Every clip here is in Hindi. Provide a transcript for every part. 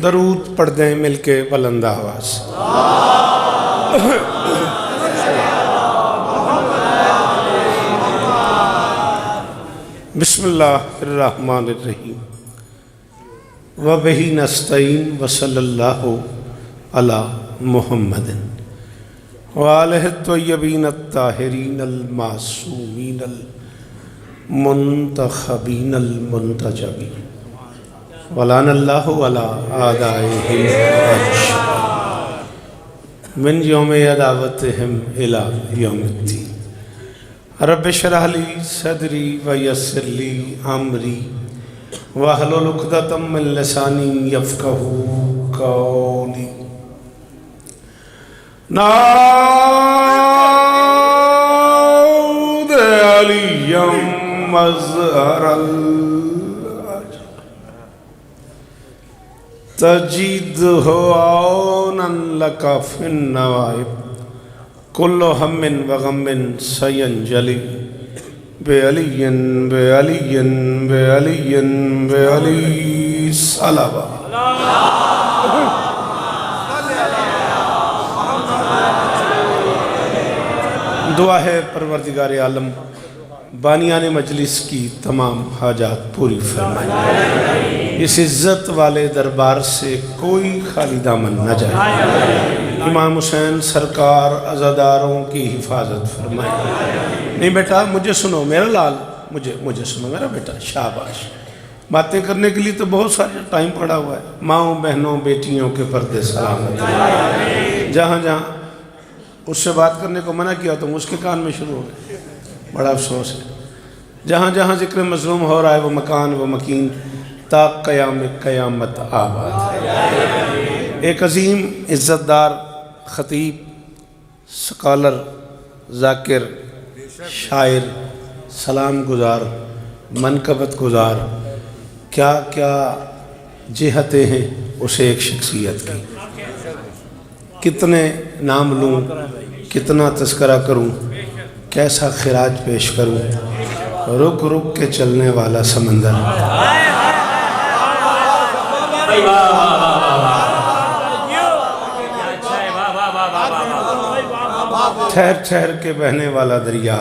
दरूद पढ़ दें मिलके बुलंद आवाज़। बिस्मिल्लाहिर्रहमानिर्रहीम व बिही नस्तईन व सल्लल्लाहु अला मुहम्मदिन व आलिहि त्वय्यबीन अत्ताहिरीन अल मासूमीन अल मुंतखबीन अल मुंतजबीन वलानल्लाहु अला आदाइहिम मिन यौम अदावतिहिम इला यौमिद्दीन। रब्बि इश्रह ली सदरी व यस्सिर ली अमरी वहलुल उक़दतम मिन लिसानी यफ़क़हू क़ौली। नाऊद अलियम मज़हरल तजीदहु औनन लका फिन नवाइब कुल्लु हम्मिन व गम्मिन सयंजलि बेअलियन बेअलियन बेअलियन बेअली सलावा। दुआ है परवरदिगार आलम बानियान मजलिस की तमाम हाजात पूरी फरमाए। इस इज़्ज़त वाले दरबार से कोई खाली दामन न जाए। इमाम हुसैन सरकार अज़ादारों की हिफाजत फरमाए। नहीं बेटा मुझे सुनो मेरा लाल, मुझे सुनो मेरा बेटा, शाबाश। बातें करने के लिए तो बहुत सारा टाइम पड़ा हुआ है। माँओं बहनों बेटियों के पर्दे सलामत। जहाँ जहाँ उससे बात करने को मना किया तो उसके कान में शुरू हो गए। बड़ा अफसोस है। जहाँ जहाँ जिक्र मज़लूम हो रहा है वो मकान वो मकीन ता क़यामत आबाद है। एक अजीम इज़्ज़तदार ख़तीब, स्कॉलर, ज़ाकिर, शायर, सलाम गुज़ार, मनकबत गुज़ार, क्या क्या जिहतें हैं उसे एक शख्सियत की। कितने नाम लूँ, कितना तस्करा करूँ, कैसा खिराज पेश करूँ। रुक रुक के चलने वाला समंदर, ठहर ठहर के बहने वाला दरिया,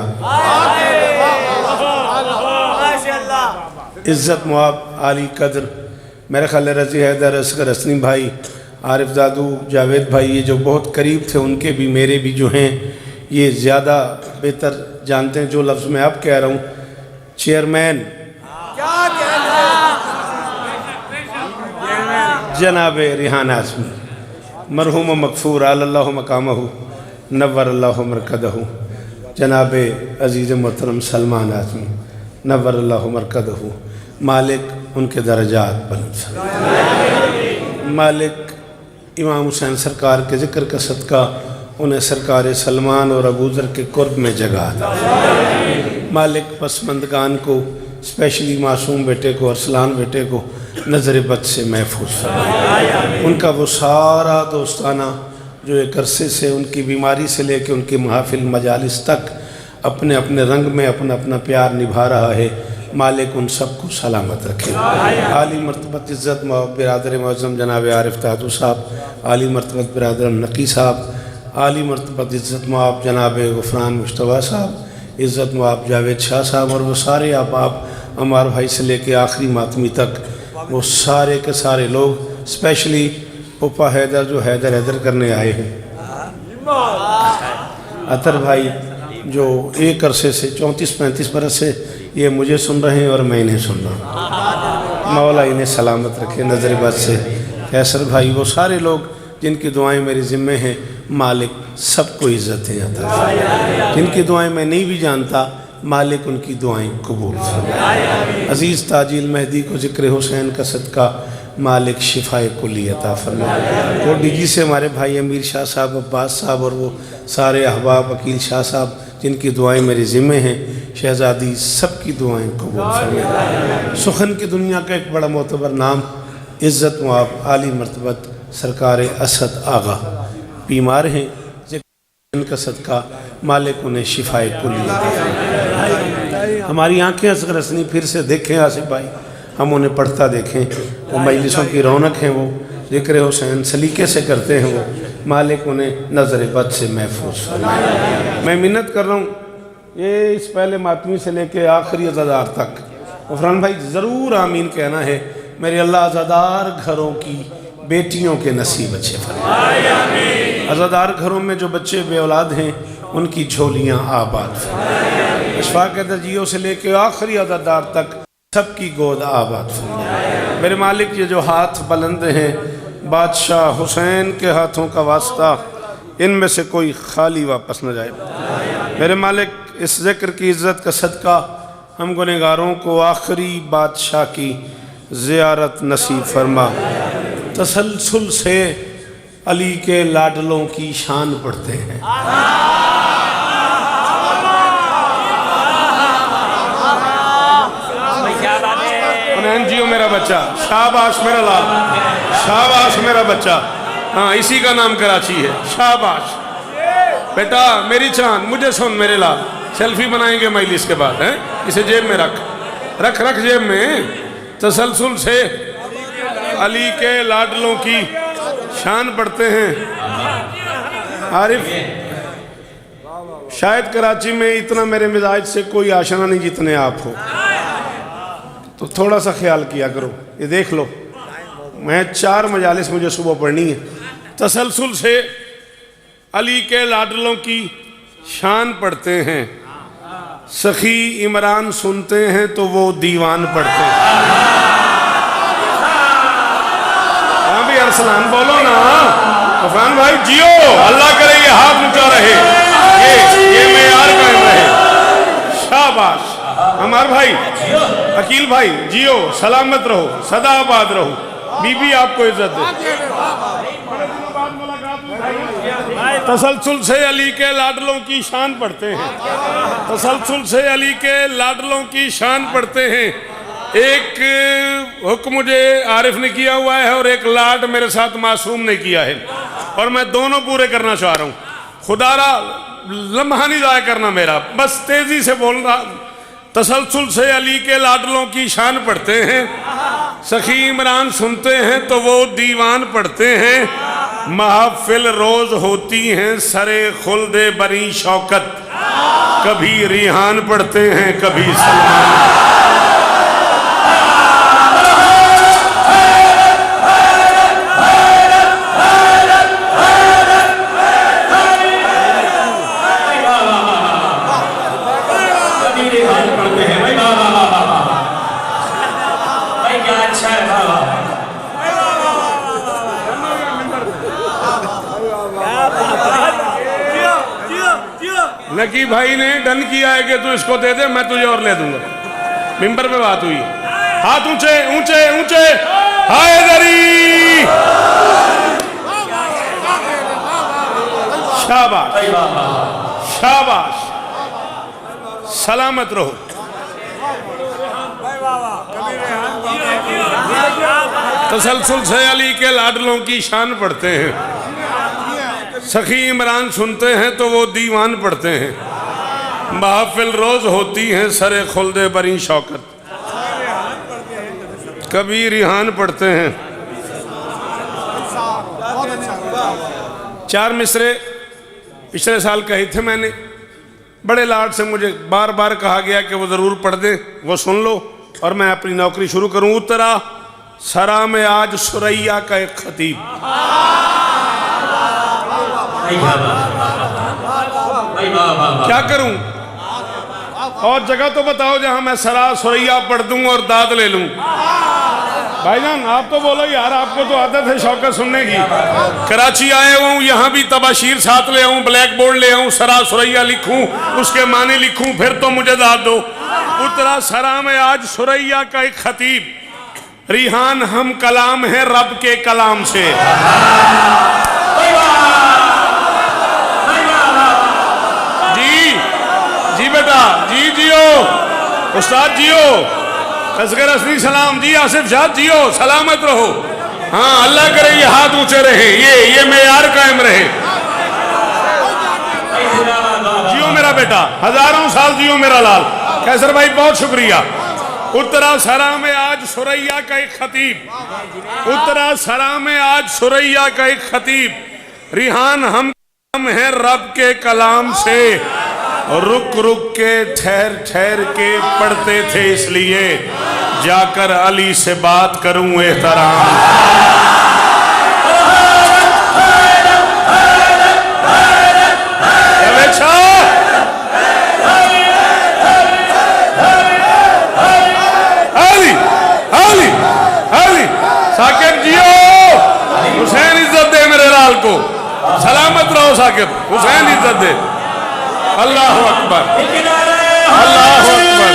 इज़्ज़त मुआब आली कदर मेरे ख्याल रज़ी हैदर, असगर असनी भाई, आरिफ दादू, जावेद भाई, ये जो बहुत करीब थे उनके भी मेरे भी जो हैं ये ज़्यादा बेहतर जानते हैं जो लफ्ज़ मैं अब कह रहा हूँ। चेयरमैन जनाब रिहान आज़मी मरहूम मगफूर अल्लाहु मकामहू नव्वर अल्लाहु मरकदहू, जनाब अज़ीज़ मोहतरम सलमान आज़मी नव्वर अल्लाहु मरकदहू, मालिक उनके दर्जात बुलंद फरमाए। मालिक इमाम हुसैन सरकार के ज़िक्र का सदका उन्हें सरकार सलमान और अबू ज़र के कुर्ब में जगह था। मालिक पसमंदगान को, स्पेशली मासूम बेटे को, अरसलान बेटे को नज़र बद से महफूज फरमाए। उनका वो सारा दोस्ताना जो एक अरसे से उनकी बीमारी से लेकर उनकी महफिल मजालिस तक अपने अपने रंग में अपना अपना प्यार निभा रहा है, मालिक उन सबको सलामत रखे। आली मरतबत इज़्ज़त बिरादर मुअज़्ज़म जनाब आरिफ दादू साहब, आली मरतबत बिरादर नकी साहब, आली मरतबत इज़्ज़त मुआब जनाब गुफ़रान मुश्तबा साहब, इज़्ज़त मुआब जावेद शाह साहब और वो सारे अहबाब अमार भाई से लेके आखिरी मातमी तक वो सारे के सारे लोग, स्पेशली उपा हैदर जो हैदर करने आए हैं, अतर भाई जो एक अरसे से 34-35 बरस से ये मुझे सुन रहे हैं और मैं इन्हें सुन रहा हूँ। मौला इन्हें सलामत रखे नज़र बद से। कैसर भाई, वो सारे लोग जिनकी दुआएं मेरे ज़िम्मे हैं, मालिक सबको इज़्ज़तें अता फरमाए। जिनकी दुआएं मैं नहीं भी जानता, मालिक उनकी दुआएं कबूल फरमाए। अज़ीज़ ताजिल मेहदी को ज़िक्र हुसैन का सदका मालिक शिफाए कुल्ली अता फरमाए। वो डीजी से हमारे भाई अमीर शाह साहब, अब्बास साहब और वो सारे अहबाब, वकील शाह साहब जिनकी दुआएं मेरे ज़िम्मे हैं, शहज़ादी सबकी दुआएं कबूल फरमाए। सुखन की दुनिया का एक बड़ा मोतबर नाम इज़्ज़त मुआब आली मरतबत सरकार असद आगा बीमार हैं, इनका सदका मालिक उन्हें शिफाए कुल्ली अता फरमाए। हमारी आँखें असगर हसनी फिर से देखें आसिफ भाई, हम उन्हें पढ़ता देखें, वो मजलिसों की रौनक हैं, वो ज़िक्र हुसैन सलीके से करते हैं वो, मालिक उन्हें नज़र बद से महफूज फरमाए। मैं मिन्नत कर रहा हूँ ये इस पहले मातमी से लेके आखिरी अज़ादार तक गफरान भाई ज़रूर आमीन कहना है। मेरे अल्लाह अज़ादार घरों की बेटियों के नसीब अच्छे फरमाए। अज़ादार घरों में जो बच्चे बे औलाद हैं उनकी झोलियाँ आबाद फरमाए। अशफाक़ के दर्जियों से लेके आखिरी अज़ादार तक सबकी गोद आबाद फरमाए। मेरे मालिक ये जो हाथ बुलंद हैं बादशाह हुसैन के हाथों का वास्ता, इनमें से कोई खाली वापस न जाए। मेरे मालिक इस ज़िक्र की इज़्ज़त का सदका हम गुनहगारों को आखिरी बादशाह की ज़ियारत नसीब फरमा। तसलसल से अली के लाडलों की शान पढ़ते हैं। जियो मेरा बच्चा, शाबाश मेरा लाल, शाबाश मेरा बच्चा। हाँ इसी का नाम कराची है, शाबाश बेटा मेरी चांद। मुझे सुन मेरे लाल, सेल्फी बनाएंगे मजलिस के बाद हैं, इसे जेब में रख रख रख जेब में। तसलसल से अली के लाडलों की शान पढ़ते हैं। आरिफ शायद कराची में इतना मेरे मिजाज से कोई आशना नहीं जितने आप हो, तो थोड़ा सा ख्याल किया करो। ये देख लो मैं 4 मजालिस मुझे सुबह पढ़नी है। तसलसल से अली के लाडलों की शान पढ़ते हैं, सखी इमरान सुनते हैं तो वो दीवान पढ़ते हैं। हाँ भी अरसलान बोलो ना गफरान भाई, जियो अल्लाह करे ये हाथ ऊंचा रहे, ये मेयार कायम रहे। शाबाश हमार भाई अकील भाई, जियो सलामत रहो, सदा आबाद रहो, बीबी आपको इज्जत दे। तसलसल से अली के लाडलों की शान पढ़ते हैं, तसलसल से अली के लाडलों की शान पढ़ते हैं। एक हुक्म मुझे आरिफ ने किया हुआ है और एक लाड मेरे साथ मासूम ने किया है, और मैं दोनों पूरे करना चाह रहा हूँ। खुदारा लम्हा नहीं ज़ाया करना मेरा, बस तेजी से बोल रहा। तसलसल से अली के लाडलों की शान पढ़ते हैं, सखी इमरान सुनते हैं तो वो दीवान पढ़ते हैं। महफिल रोज होती हैं सरे खुल्दे बरी शौकत, कभी रिहान पढ़ते हैं कभी सलमान। नकी भाई ने डन किया है कि तू इसको दे दे, मैं तुझे और ले दूंगा। मिंबर पे बात हुई, हाथ ऊंचे ऊंचे ऊंचे, हैदरी शाबाश शाबाश, सलामत रहो। तसलसल से अली के लाडलों की शान पढ़ते हैं, सखी इमरान सुनते हैं तो वो दीवान पढ़ते हैं। महफिल रोज होती हैं सरे खुल्दे बरी शौकत, कभी रिहान पढ़ते हैं। 4 मिसरे पिछले साल कहे थे मैंने, बड़े लाड से मुझे बार बार कहा गया कि वो ज़रूर पढ़ दे, वो सुन लो और मैं अपनी नौकरी शुरू करूं। उतरा सरा में आज सुरैया का एक खतीब, क्या करूं और जगह तो बताओ जहां मैं सरा सुरैया पढ़ दूं और दाद ले लूं। भाईजान आप तो बोलो यार, आपको तो आदत है शौकत सुनने की। कराची आए हूँ, यहाँ भी तबाशीर साथ ले आऊं, ब्लैक बोर्ड ले आऊं, सरा सुरैया लिखूं, उसके माने लिखूं, फिर तो मुझे दाद दो। उतरा सरा में आज सुरैया का एक खतीब, रिहान हम कलाम है रब के कलाम से। जी बेटा जी, जियो उस्ताद, जियो असगर असली सलाम जी, आसिफ जात जियो, सलामत रहो। हाँ अल्लाह करे ये हाथ ऊंचे रहे, ये मेयार कायम रहे। जियो मेरा बेटा, हजारों साल जियो मेरा लाल। कैसर भाई बहुत शुक्रिया। उत्तरा सरा में आज सुरैया का एक खतीब, उत्तरा सरा में आज सुरैया का एक खतीब, रिहान हम है रब के कलाम से, रुक रुक के ठहर ठहर के पढ़ते थे, इसलिए जाकर अली से बात करूं एहतराम। साकिब जियो, हुसैन इज्जत दे मेरे लाल को, सलामत रहो साकिब, हुसैन इज्जत दे। अल्लाह अकबर, अल्लाह अकबर।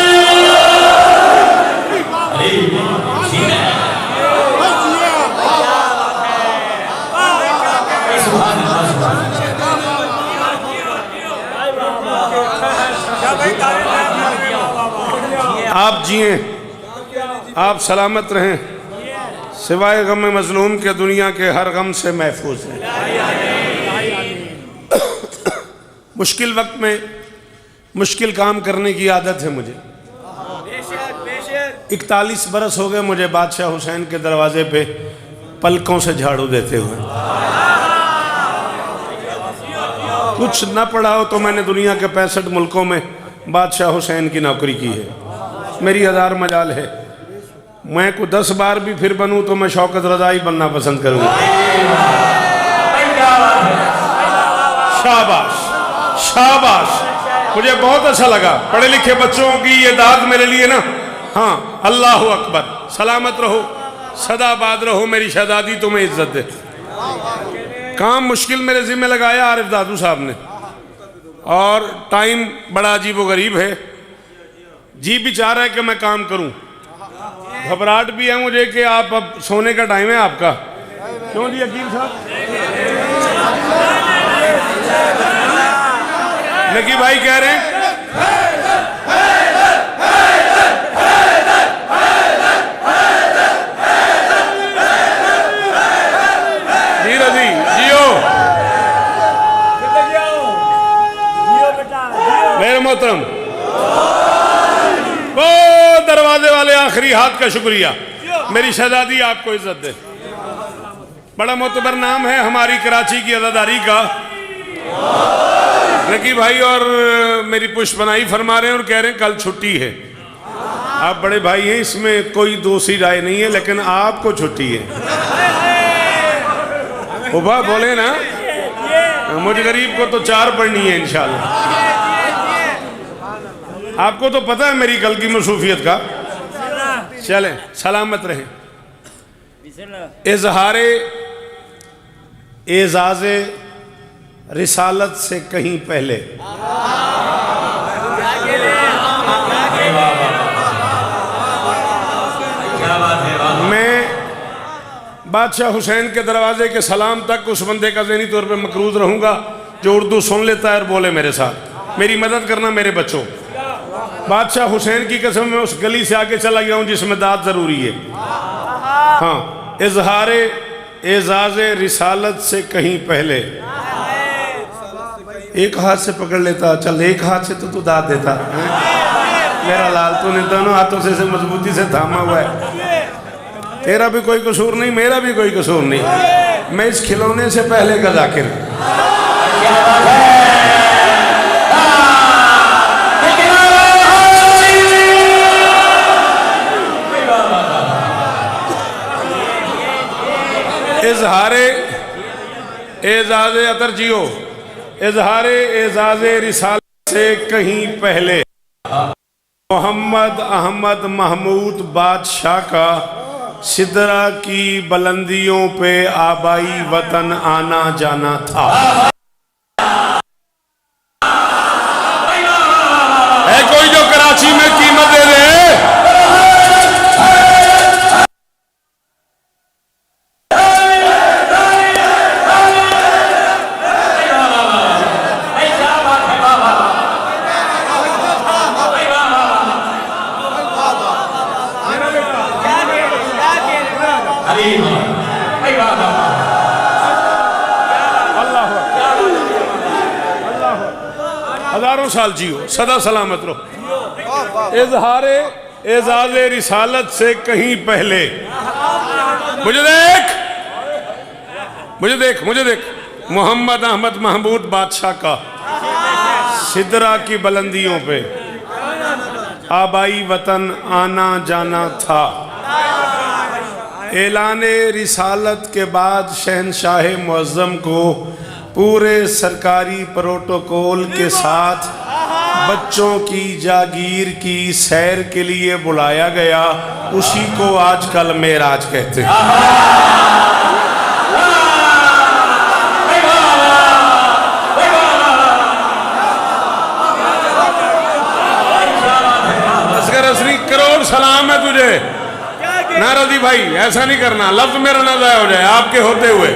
आप जिए, आप सलामत रहें, सिवाय गम मजलूम के दुनिया के हर गम से महफूज है। मुश्किल वक्त में मुश्किल काम करने की आदत है मुझे। 41 बरस हो गए मुझे बादशाह हुसैन के दरवाजे पे पलकों से झाड़ू देते हुए। कुछ न पढ़ा हो तो मैंने दुनिया के 65 मुल्कों में बादशाह हुसैन की नौकरी की है। मेरी 1000 मजाल है, मैं को 10 बार भी फिर बनूं तो मैं शौकत रज़ा ही बनना पसंद करूंगा। शाबाश शाबाश, मुझे बहुत अच्छा लगा। पढ़े लिखे बच्चों की ये दाद मेरे लिए ना। हाँ, अल्लाह अकबर। सलामत रहो, सदाबाद रहो, मेरी शहजादी तुम्हें इज्जत दे। काम मुश्किल मेरे जिम्मे लगाया आरिफ दादू साहब ने, और टाइम बड़ा अजीब व गरीब है। जी भी चाह रहा है कि मैं काम करूं, घबराहट भी है मुझे कि आप अब सोने का टाइम है आपका। क्यों जी अकील साहब? नकी भाई कह रहे हैं जी रजी जियो मेरे मोहतरम। वो दरवाजे वाले आखिरी हाथ का शुक्रिया, मेरी शहजादी आपको इज्जत दे। बड़ा मोतबर नाम है हमारी कराची की अदादारी का। नकी भाई और मेरी पुष्पनाई फरमा रहे हैं और कह रहे हैं कल छुट्टी है। आप बड़े भाई हैं, इसमें कोई दूसरी राय नहीं है, लेकिन आपको छुट्टी है। उबा बोले ना, मुझ गरीब को तो 4 पढ़नी है इंशाल्लाह। आपको तो पता है मेरी कल की मसरूफियत का। चलें, सलामत रहें। इजहारे एजाज़े रिसालत से कहीं पहले मैं बादशाह हुसैन के दरवाजे के सलाम तक उस बंदे का ज़हनी तौर पे मकरूज रहूँगा जो उर्दू सुन लेता है और बोले मेरे साथ। मेरी मदद करना मेरे बच्चों। बादशाह हुसैन की कसम में उस गली से आगे चला गया हूँ जिसमें दाद ज़रूरी है। हाँ, इजहारे एजाज़े रिसालत से कहीं पहले। एक हाथ से पकड़ लेता, चल एक हाथ से तो तू दाद देता है? मेरा लाल, तूने दोनों हाथों से मजबूती से थामा हुआ है। तेरा भी कोई कसूर नहीं, मेरा भी कोई कसूर नहीं। मैं इस खिलौने से पहले का जाकिर। इजहारे एजाज़े अतरजियो, इजहारे एजाज़े रिसालत से कहीं पहले मोहम्मद अहमद महमूद बादशाह का सिदरा की बुलंदियों पे आबाई वतन आना जाना था। है कोई जो कराची में कीमत दे दे? हजारों साल जियो, सदा सलामत रहो। इजहारे एजाज रिसालत से कहीं पहले। मुझे देख, मुझे देख, मुझे देख, मोहम्मद अहमद महमूद बादशाह का सिदरा की बुलंदियों पे आबाई वतन आना जाना था। ऐलाने रिसालत के बाद शहनशाह मुअज़्ज़म को पूरे सरकारी प्रोटोकॉल के साथ बच्चों की जागीर की सैर के लिए बुलाया गया। उसी को आजकल मेराज कहते हैं। असगर असरी करोड़ सलाम है तुझे। ना रजी भाई, ऐसा नहीं करना, लफ्ज मेरा ना ज़ाया हो जाए आपके होते हुए।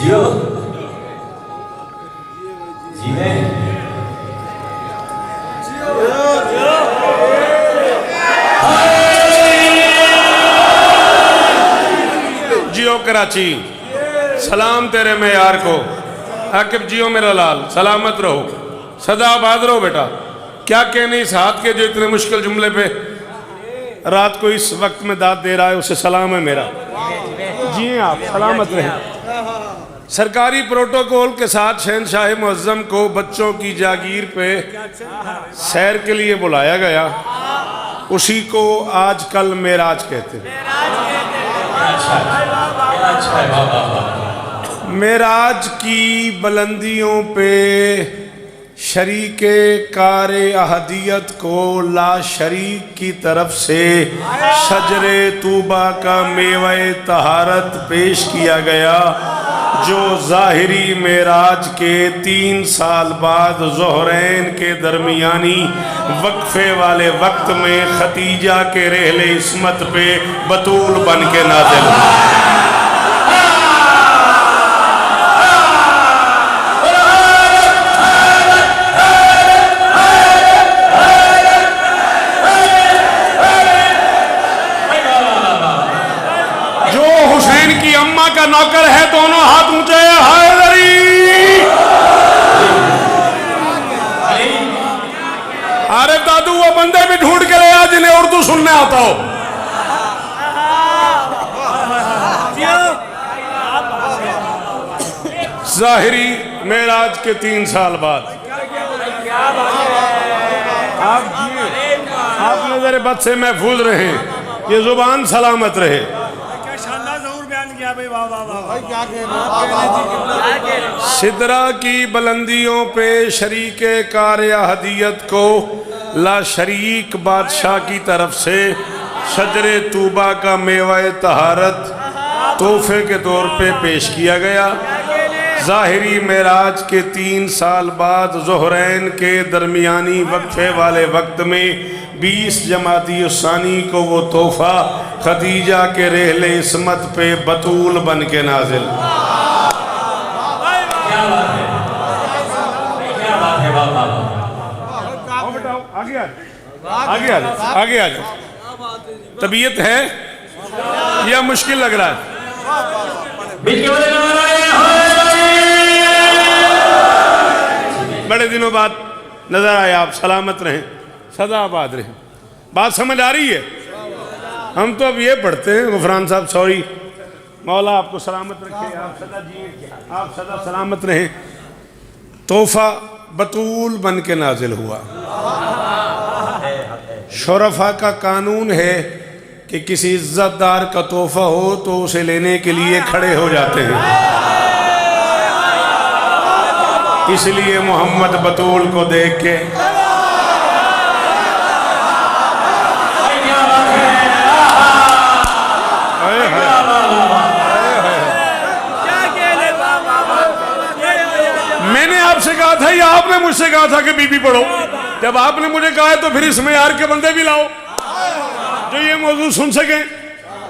जियो जीने जियो कराची, सलाम तेरे में यार को। आकिब जियो मेरा लाल, सलामत रहो, सदा आबाद रहो बेटा। क्या कहने इस हाथ के जो इतने मुश्किल जुमले पे रात को इस वक्त में दाद दे रहा है, उसे सलाम है मेरा। जी आप सलामत रहें। सरकारी प्रोटोकॉल के साथ शहनशाह मुअज़्ज़म को बच्चों की जागीर पे सैर के लिए बुलाया गया। उसी को आजकल मेराज कहते हैं। मेराज की बुलंदियों पे शरीके कारे अहदियत को ला शरीक की तरफ से शजरे तूबा का मेवे तहारत पेश किया गया, जो ज़ाहिरी मेराज के 3 साल बाद ज़ोहरैन के दरमियानी वक्फे वाले वक्त में खतीजा के रहले इस्मत पे बतूल बन के नाज़िल। अम्मा का नौकर है, दोनों हाथ ऊंचे। हैदरी आरिफ दादू वो बंदे भी ढूंढ के ले आ जिन्हें उर्दू सुनने आता हो। ज़ाहिरी मेराज के 3 साल बाद आप नजर बद से महफूज रहे, ये जुबान सलामत रहे। सिदरा की बुलंदियों पे शरीके कार अहदियत को ला शरीक बादशाह की तरफ से शजरे तूबा का मेवा तहारत तोहफे के तौर पे पेश किया गया। ज़ाहिरी मेराज के 3 साल बाद ज़ोहरैन के दरमियानी वक्फे वाले वक्त में 20 जमाती उसानी को वो तोहफा खदीजा के रहले इस्मत पे बतूल बन के नाजिल। क्या बात है, क्या बात है बाबा। आगे आगे आगे आ जाओ। तबीयत है या मुश्किल लग रहा है? बड़े दिनों बाद नजर आए आप, सलामत रहें, सदा आबाद रहें। बात समझ आ रही है? हम तो अब ये पढ़ते हैं, गुफरान साहब सॉरी, मौला आपको सलामत रखे, आप सदा जिए, आप सदा सलामत रहें। तोहफा बतूल बन के नाजिल हुआ। शोरफा का कानून है कि किसी इज्जतदार का तोहफा हो तो उसे लेने के लिए खड़े हो जाते हैं। इसलिए मोहम्मद बतूल को देख के बात है, ये आपने मुझसे कहा था कि बीबी पढ़ो। जब आपने मुझे कहा है तो फिर इसमें यार के बंदे भी लाओ जो ये मौजूद सुन सके।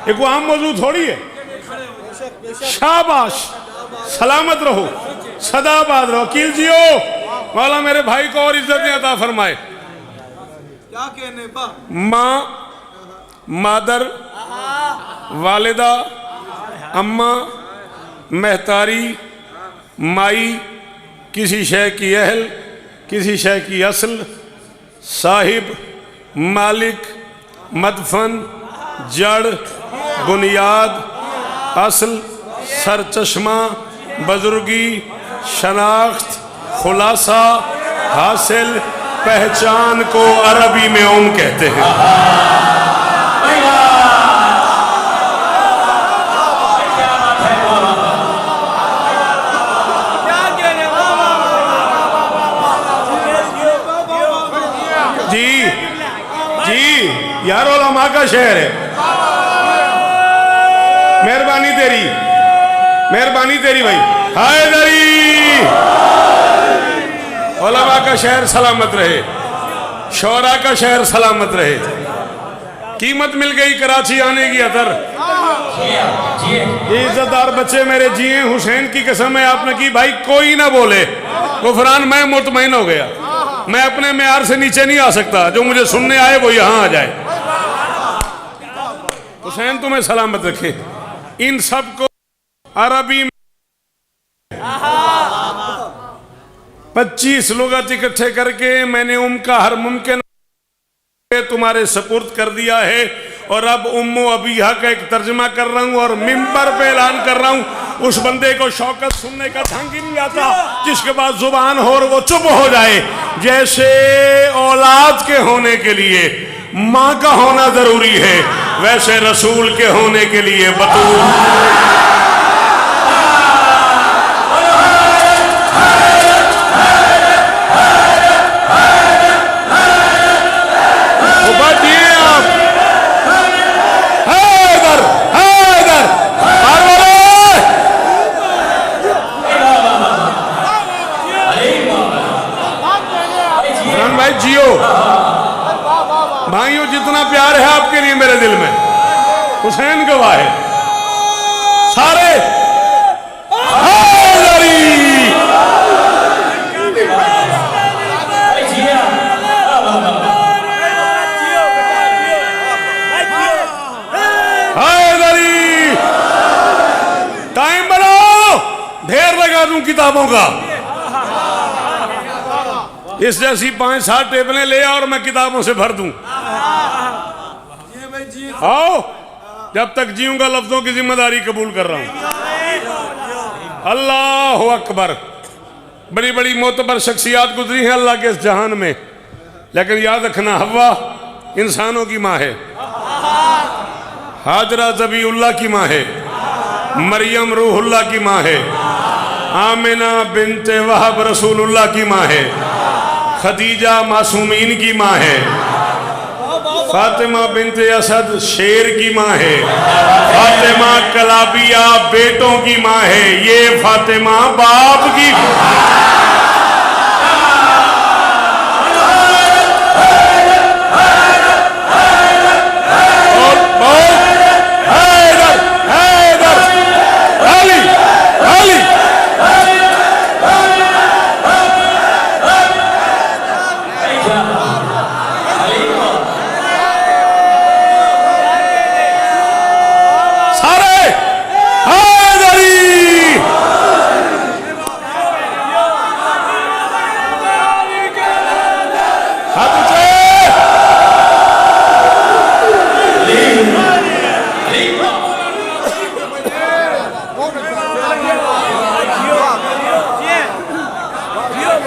ये कोई आम मौजूद थोड़ी है। शाबाश, सलामत रहो, सदाबाद रहो, कील जियो। मौला मेरे भाई को और इज्जत अता फरमाए। क्या कहने बा? माँ, मादर, वालिदा, अम्मा, महतारी, माई, किसी शय की अहल, किसी शय की असल, साहिब, मालिक, मदफन, जड़, बुनियाद, असल, सरचश्मा, बुजुर्गी, शनाख्त, खुलासा, हासिल, पहचान को अरबी में ओम कहते हैं। जी जी, यार उलमा का शहर है। मेहरबानी तेरी, मेहरबानी तेरी भाई। हैदरी, उलमा का शहर सलामत रहे, शौरा का शहर सलामत रहे। कीमत मिल गई कराची आने की अतर। इज्जतदार बच्चे मेरे जिए, हुसैन की कसम है आपने की भाई, कोई ना बोले गुफरान, मैं मुतमईन हो गया। मैं अपने मेयार से नीचे नहीं आ सकता। जो मुझे सुनने आए वो यहां आ जाए। हुसैन तुम्हें सलामत रखे। इन सबको अरबी में 25 लुगत इकट्ठे करके मैंने उनका हर मुमकिन तुम्हारे सपुर्द कर दिया है। और अब उम्मो अबीहा का एक तर्जमा कर रहा हूं और मिंबर पे ऐलान कर रहा हूं। उस बंदे को शौकत सुनने का ढंग ही नहीं आता जिसके पास जुबान हो और वो चुप हो जाए। जैसे औलाद के होने के लिए माँ का होना जरूरी है, वैसे रसूल के होने के लिए बतूल। जियो भाइयों, जितना प्यार है आपके लिए मेरे दिल में, हुसैन गवाह है। सारे हैदरी, टाइम बनाओ, ढेर लगा दूं किताबों का। इस जैसी 5-7 टेबलें ले आओ और मैं किताबों से भर दूं। आओ, जब तक जीऊंगा लफ्जों की जिम्मेदारी कबूल कर रहा हूं। अल्लाह अकबर। बड़ी बड़ी मोतबर शख्सियात गुजरी हैं अल्लाह के इस जहान में, लेकिन याद रखना, हव्वा इंसानों की माँ है, हाजरा ज़बीउल्लाह की माँ है, मरियम रूहुल्लाह की माँ है, आमिना बिन्ते वहब रसूलुल्लाह की माँ है, खदीजा मासूमीन की माँ है, फातिमा बिन्ते असद शेर की माँ है, फातिमा कलाबिया बेटों की माँ है, ये फातिमा बाप की।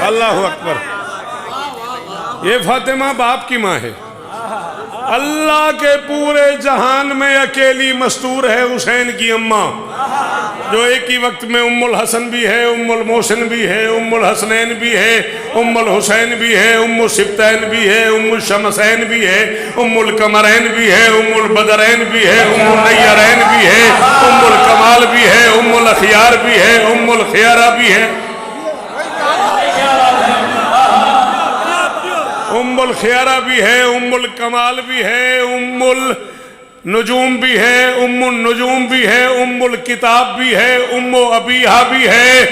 अल्लाह अकबर। ये फातिमा बाप की माँ है। अल्लाह के पूरे जहान में अकेली मस्तूर है हुसैन की अम्मा, जो एक ही वक्त में उम्मुल हसन भी है, उम्मुल मोहसिन भी है, उम्मुल हसनैन भी है, उम्मुल हुसैन भी है, उम्मुल सिब्तैन भी है, उम्मुल शमसैन भी है, उम्मुल कमरैन भी है, उम्मुल बदरैन भी है, उम्मुल नैयरैन भी है, उम्मुल कमाल भी है, उम्मुल अखियार भी है, उम्मुल खियारा भी है। उम्मुल खियारा भी है, उम्मुल कमाल भी है, उम्मुल नुजूम भी है, उम्मुल नुजूम भी है, उम्मुल किताब भी है, उम्मो अबीहा भी है,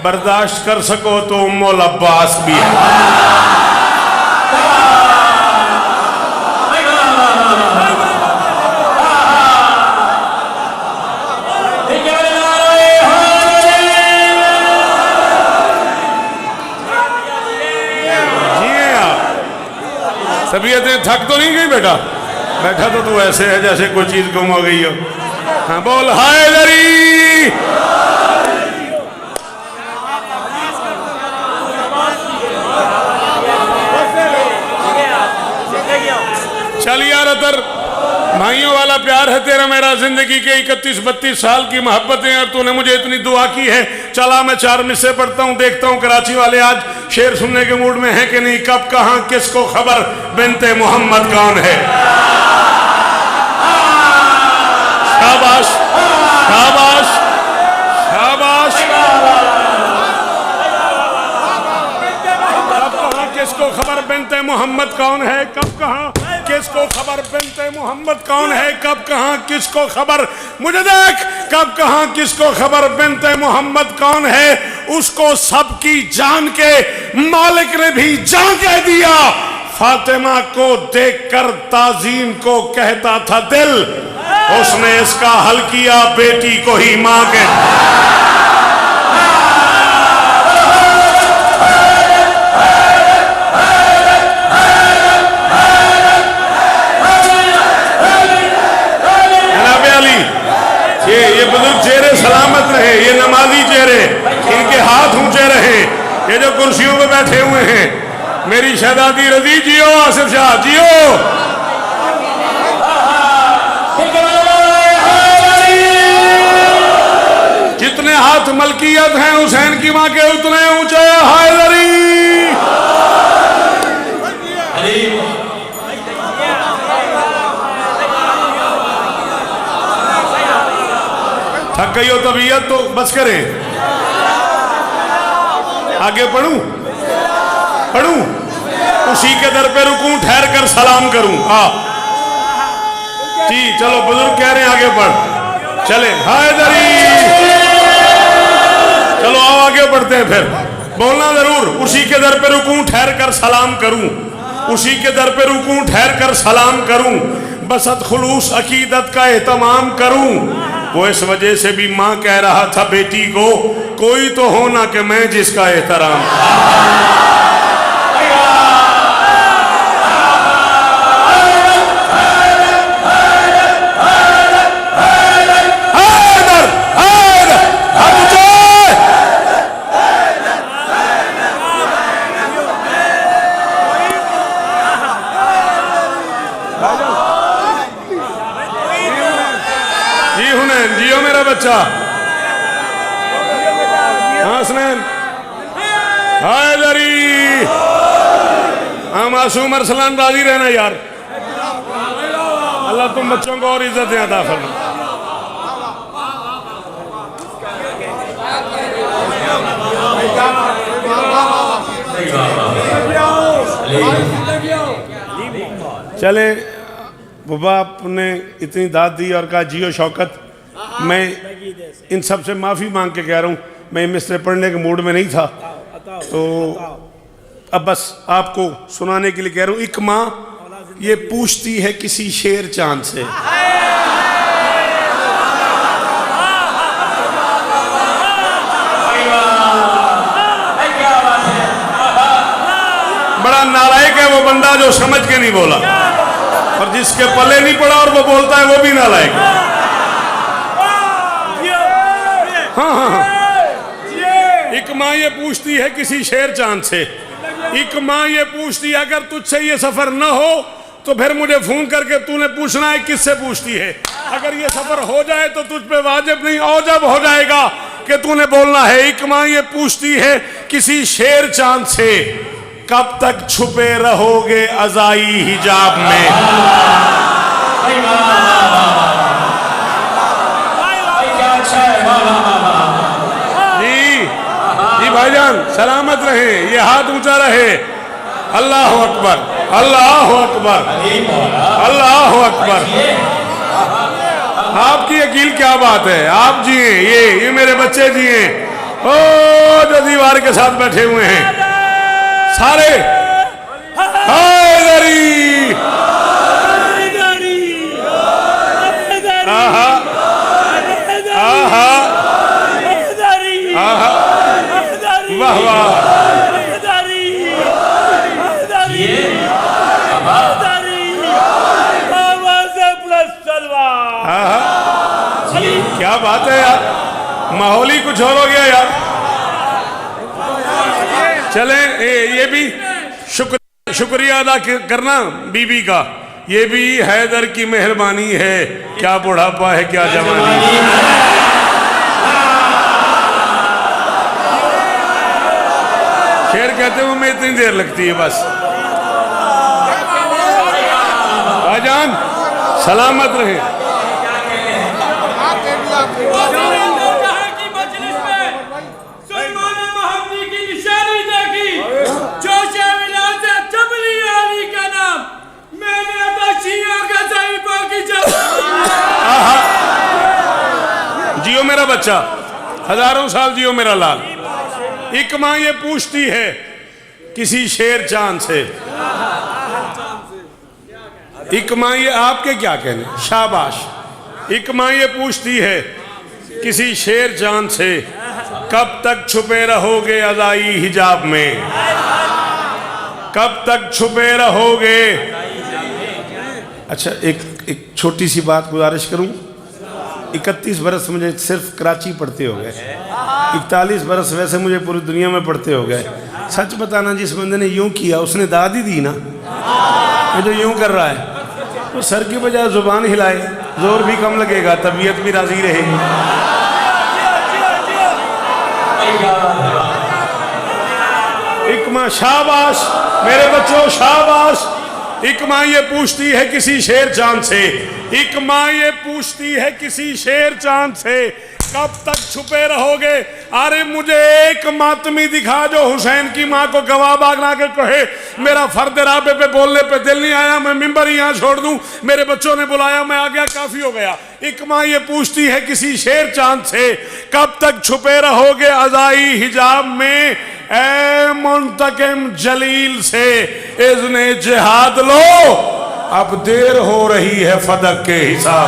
बर्दाश्त कर सको तो उम्मुल अब्बास भी है। तबीयतें थक तो नहीं गई बेटा? बैठा तो तू ऐसे है जैसे कोई चीज गुम हो गई हो। हाँ बोल हैदरी। चल यार अतर, भाइयों वाला प्यार है तेरा मेरा, जिंदगी के 31-32 साल की मोहब्बतें, और तूने मुझे इतनी दुआ की है। चला मैं 4 मिसरे पढ़ता हूँ, देखता हूँ कराची वाले आज शेर सुनने के मूड में हैं कि नहीं। कब कहाँ किसको खबर बिनते मोहम्मद कौन है। शाबाश शाबाश शाबाश। कब कहाँ किसको खबर बिनते मोहम्मद कौन है, कब कहाँ किसको खबर बिनते मोहम्मद कौन है, कब कहाँ किसको खबर, मुझे देख, कब कहाँ किसको खबर बिनते मोहम्मद कौन है। उसको सबकी जान के मालिक ने भी जान कह दिया। फातिमा को देखकर ताजीम को कहता था दिल, उसने इसका हल किया बेटी को ही मां के। ये बुजुर्ग चेहरे सलामत रहे, ये नमाजी चेहरे, इनके हाथ ऊंचे रहे। ये जो कुर्सियों पे बैठे हुए हैं, मेरी शहजादी रजी जियो, आसिफ शाह जियो। जितने हाथ मलकियत हैं हुसैन की मां के, उतने ऊंचे हैदरी। थक गई हो तबीयत तो बस करें। आगे पढ़ूं पढ़ूं, उसी के दर पे रुकूं, ठहर कर सलाम करूं। हाँ जी चलो, बुजुर्ग कह रहे हैं आगे बढ़, चले हैदरी। चलो आओ आगे बढ़ते हैं, फिर बोलना जरूर। उसी के दर पे रुकूं, ठहर कर सलाम करूं, उसी के दर पे रुकूं, ठहर कर सलाम करूं, बसत खुलूस अकीदत का एहतमाम करूं। वो इस वजह से भी माँ कह रहा था बेटी को, कोई तो हो ना कि मैं जिसका एहतराम। जियो मेरा बच्चा। हाँ हसनैन हैदरी। हाँ मासूम अरसलान राजी रहना यार, अल्लाह तुम बच्चों को और इज्जत अता फरमा। चले बाबा, आपने इतनी दाद दी और कहा जियो शौकत। मैं इन सब से माफ़ी मांग के कह रहा हूँ, मैं मिसरे पढ़ने के मूड में नहीं था, तो अब बस आपको सुनाने के लिए कह रहा हूँ। एक माँ ये पूछती है किसी शेर चांद से, बड़ा नालायक है वो बंदा जो समझ के नहीं बोला, और जिसके पल्ले नहीं पड़ा और वो बोलता है वो भी नालायक है। हाँ हाँ हाँ। एक माँ ये पूछती है किसी शेर चांद से, एक माँ ये पूछती है अगर तुझसे ये सफर न हो तो फिर मुझे फोन करके तूने पूछना है किससे पूछती है। अगर ये सफर हो जाए तो तुझ पे वाजिब नहीं औजब हो जाएगा कि तूने बोलना है। एक माँ ये पूछती है किसी शेर चांद से, कब तक छुपे रहोगे अज़ाई हिजाब में। जी भाईजान सलामत रहे, ये हाथ ऊंचा रहे। अल्लाह अकबर। अल्लाह अकबर, अल्लाह अकबर। आपकी अकील क्या बात है, आप जिए, ये मेरे बच्चे जिए। ओ जो दीवार के साथ बैठे हुए हैं सारे, हैदरी, आहा, आहा, आहा, वाह वाह, क्या बात है यार, माहौल ही कुछ और हो गया यार। चले ये भी शुक्रिया अदा करना बीबी का, ये भी हैदर की मेहरबानी है। क्या बुढ़ापा है, क्या जवानी। शेर कहते हैं मैं इतनी देर लगती है बस। भाईजान सलामत रहे। जियो मेरा बच्चा, हजारों साल जियो मेरा लाल। एक माँ ये पूछती है किसी शेर चांद से, एक माँ ये, आपके क्या कहने, शाबाश। एक माँ ये पूछती है किसी शेर चांद से, कब तक छुपे रहोगे अज़ाई हिजाब में, कब तक छुपे रहोगे। अच्छा एक छोटी सी बात गुजारिश करूं। 31 बरस मुझे सिर्फ कराची पढ़ते हो गए, 41 बरस वैसे मुझे पूरी दुनिया में पढ़ते हो गए। सच बताना, जिस बंदे ने यूं किया उसने दाद ही दी ना। ये जो यूं कर रहा है तो सर की बजाय जुबान हिलाए, जोर भी कम लगेगा, तबीयत भी राजी रहेगी। इकमा शाबाश मेरे बच्चों, शाबाश। एक माँ ये पूछती है किसी शेर चांद से, एक माँ ये पूछती है किसी शेर चांद से, कब तक छुपे रहोगे। अरे मुझे एक मातमी दिखा जो हुसैन की माँ को गवाह बना के कहे मेरा फर्द राबे पे बोलने पे दिल नहीं आया, मैं मिंबर ही यहाँ छोड़ दूं, मेरे बच्चों ने बुलाया मैं आ गया, काफी हो गया। एक माँ ये पूछती है किसी शेर चांद से, कब तक छुपे रहोगे अज़ाई हिजाब में। ए मुंतकिम जलील से इज़्ने जिहाद लो, अब देर हो रही है फदक के हिसाब।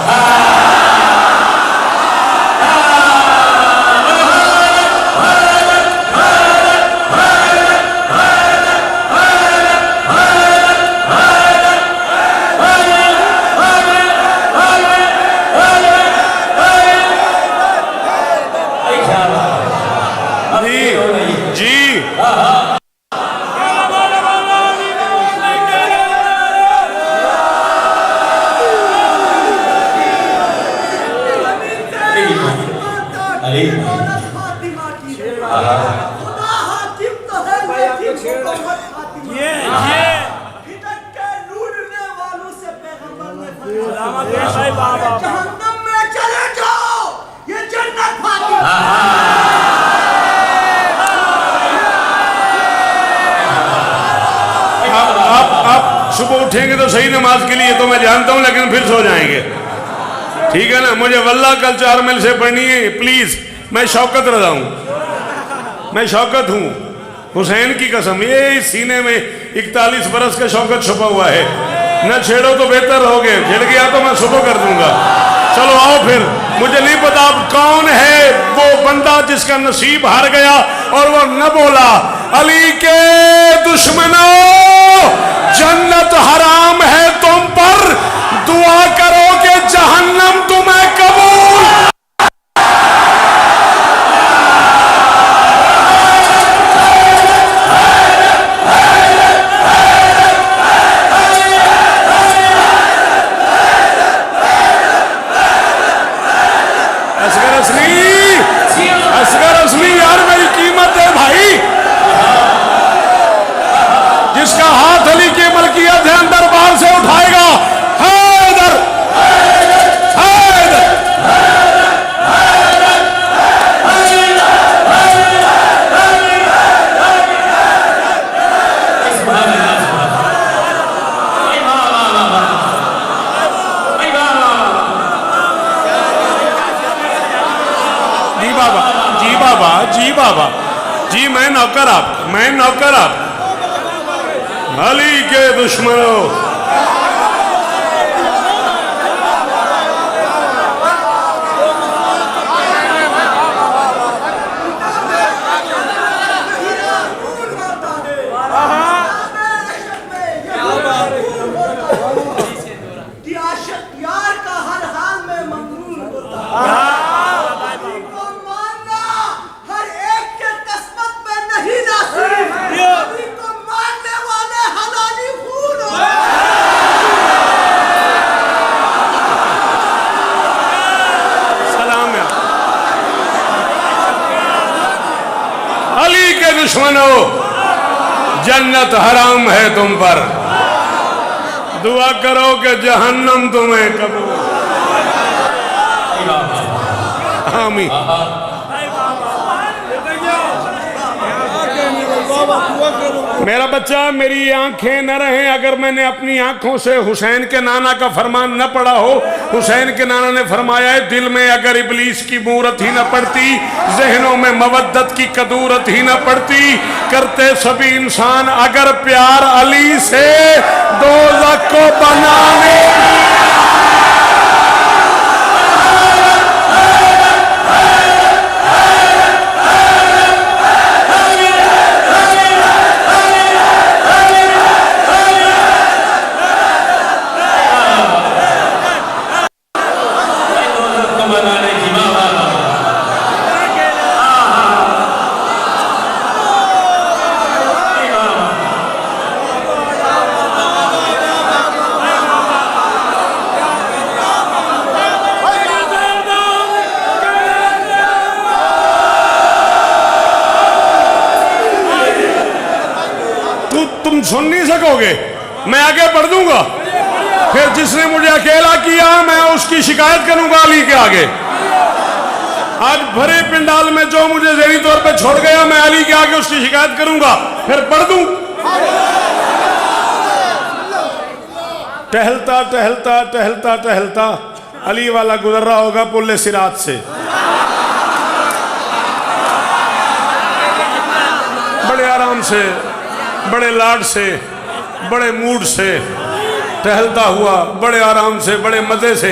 सुबह उठेंगे तो सही नमाज के लिए तो मैं जानता हूं, लेकिन फिर सो जाएंगे, ठीक है ना। मुझे वल्लाह कल 4 मील से पढ़नी है प्लीज। मैं शौकत रजा हूं, मैं शौकत हूं, हुसैन की कसम। ये सीने में 41 बरस का शौकत छुपा हुआ है। न छेड़ो तो बेहतर रहोगे, छिड़ गया तो मैं सुबह कर दूंगा। चलो आओ फिर। मुझे नहीं पता अब कौन है वो बंदा जिसका नसीब हार गया और वो न बोला, अली के दुश्मनों जन्नत हराम है तुम पर, दुआ करो कि जहन्नम तुम्हें कबूल। असगर असली यार मेरी कीमत है भाई, जिसका हाथ अली की मलकियत है अंदर बाबा, जी बाबा, जी मैं नौकर आपका, मैं नौकर आपका। अली के दुश्मनों, यार का हर हाल में ममनून होता को मानना हर एक के किस्मत में नहीं नसीब है को मानने वाले हलाली खून हो सलाम है। अली के दुश्मनों, जन्नत हराम है तुम पर, दुआ करो कि जहन्नम तुम्हें कबूल। आमीन। मेरा बच्चा, मेरी आंखें न रहें अगर मैंने अपनी आंखों से हुसैन के नाना का फरमान न पढ़ा हो। हुसैन के नाना ने फरमाया है, दिल में अगर इबलीस की मूरत ही न पड़ती, जहनों में मवद्दत की कदूरत ही न पड़ती, करते सभी इंसान अगर प्यार अली से दोज़ख को बनाने। तुम सुन नहीं सकोगे, मैं आगे बढ़ दूंगा। फिर जिसने मुझे अकेला किया मैं उसकी शिकायत करूंगा अली के आगे। आज भरे पिंडाल में जो मुझे ज़हनी तौर पे छोड़ गया, मैं अली के आगे उसकी शिकायत करूंगा, फिर बढ़ दूं। टहलता टहलता टहलता टहलता अली वाला गुजर रहा होगा पुल सिरात से, बड़े आराम से, बड़े लाड से, बड़े मूड से टहलता हुआ, बड़े आराम से, बड़े मज़े से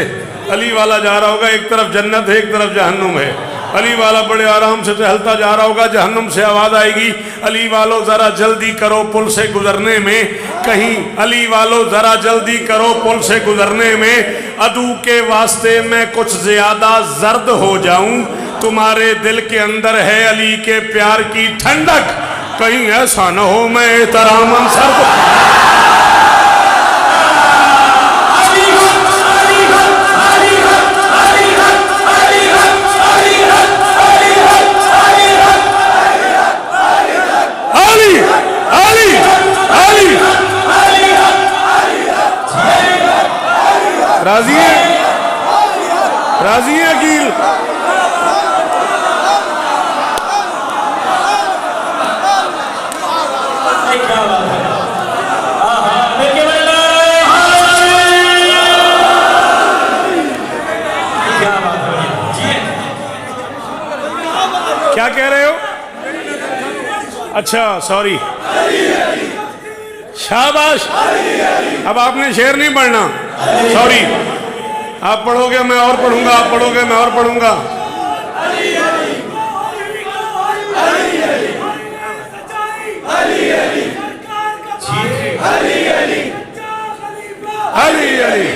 अली वाला जा रहा होगा। एक तरफ जन्नत है, एक तरफ जहन्नुम है। अली वाला बड़े आराम से टहलता जा रहा होगा। जहन्नुम से आवाज़ आएगी, अली वालों ज़रा जल्दी करो पुल से गुजरने में। कहीं अली वालों ज़रा जल्दी करो पुल से गुजरने में, अदू के वास्ते मैं कुछ ज़्यादा जर्द हो जाऊं। तुम्हारे दिल के अंदर है अली के प्यार की ठंडक, कहीं ऐसा न हो मैं एहतरामन सर्द। राजी है, राजी है अकील? क्या कह रहे हो? अच्छा सॉरी, शाबाश। अब आपने शेर नहीं पढ़ना, सॉरी। आप पढ़ोगे मैं और पढ़ूंगा, आप पढ़ोगे मैं और पढ़ूंगा। अली अली अली अली अली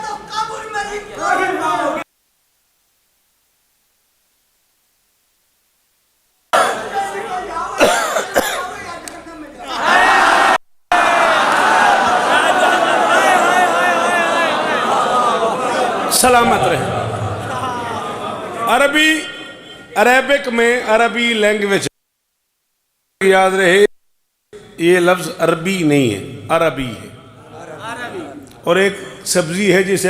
तो कब्र में सलामत रहे। अरबी, अरेबिक में, अरबी लैंग्वेज, याद रहे ये लफ्ज अरबी नहीं है, अरबी है। और एक सब्जी है जिसे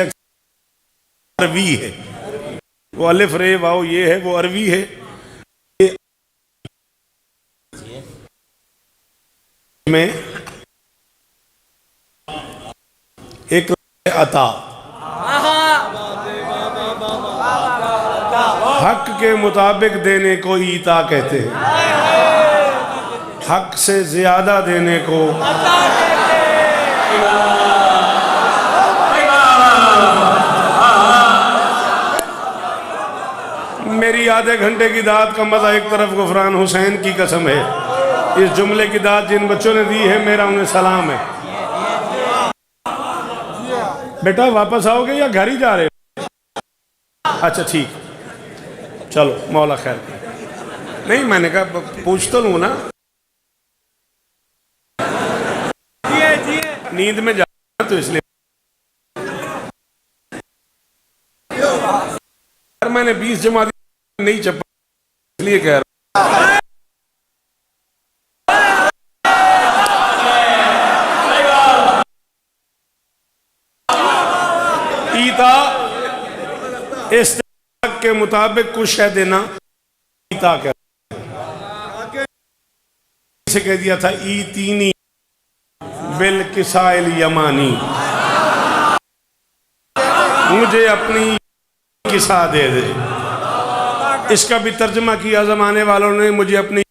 अरवी है, वो अलिफ रे वाओ ये है, वो अरवी है। में एक अता, हक के मुताबिक देने को ईता कहते हैं, हक से ज्यादा देने को मेरी आधे घंटे की दात का मजा एक तरफ गुफरान हुसैन की कसम है। इस जुमले की दात जिन बच्चों ने दी है, मेरा उन्हें सलाम है। बेटा वापस आओगे या घर ही जा रहे हो? अच्छा ठीक, चलो मौला खैर। नहीं मैंने कहा पूछ तो लूं ना, नींद में जा तो इसलिए मैंने 20 जमात नहीं चपा, इसलिए कह रहा ईता इस्तेमाल के मुताबिक कुछ शय देना ईता क्या से कह दिया था, ईतीनी बिल किसाइल यमानी, मुझे अपनी किसा दे दे। इसका भी तर्जमा किया जमाने वालों ने, मुझे अपनी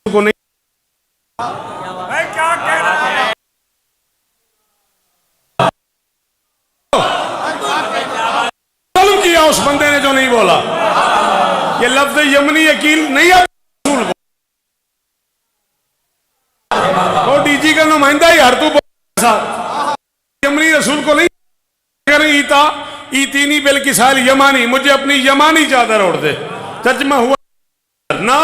को नहीं किया उस बंदे ने जो नहीं बोला। ये लफ्ज यमनी अकील नहीं है, वो डीजी का नुमाइंदा ही हर तू यमनी रसूल को नहीं करें। ईता ईतीनी बिल किसाइल यमानी, मुझे अपनी यमानी चादर ओढ़ दे। तर्जमा हुआ ना,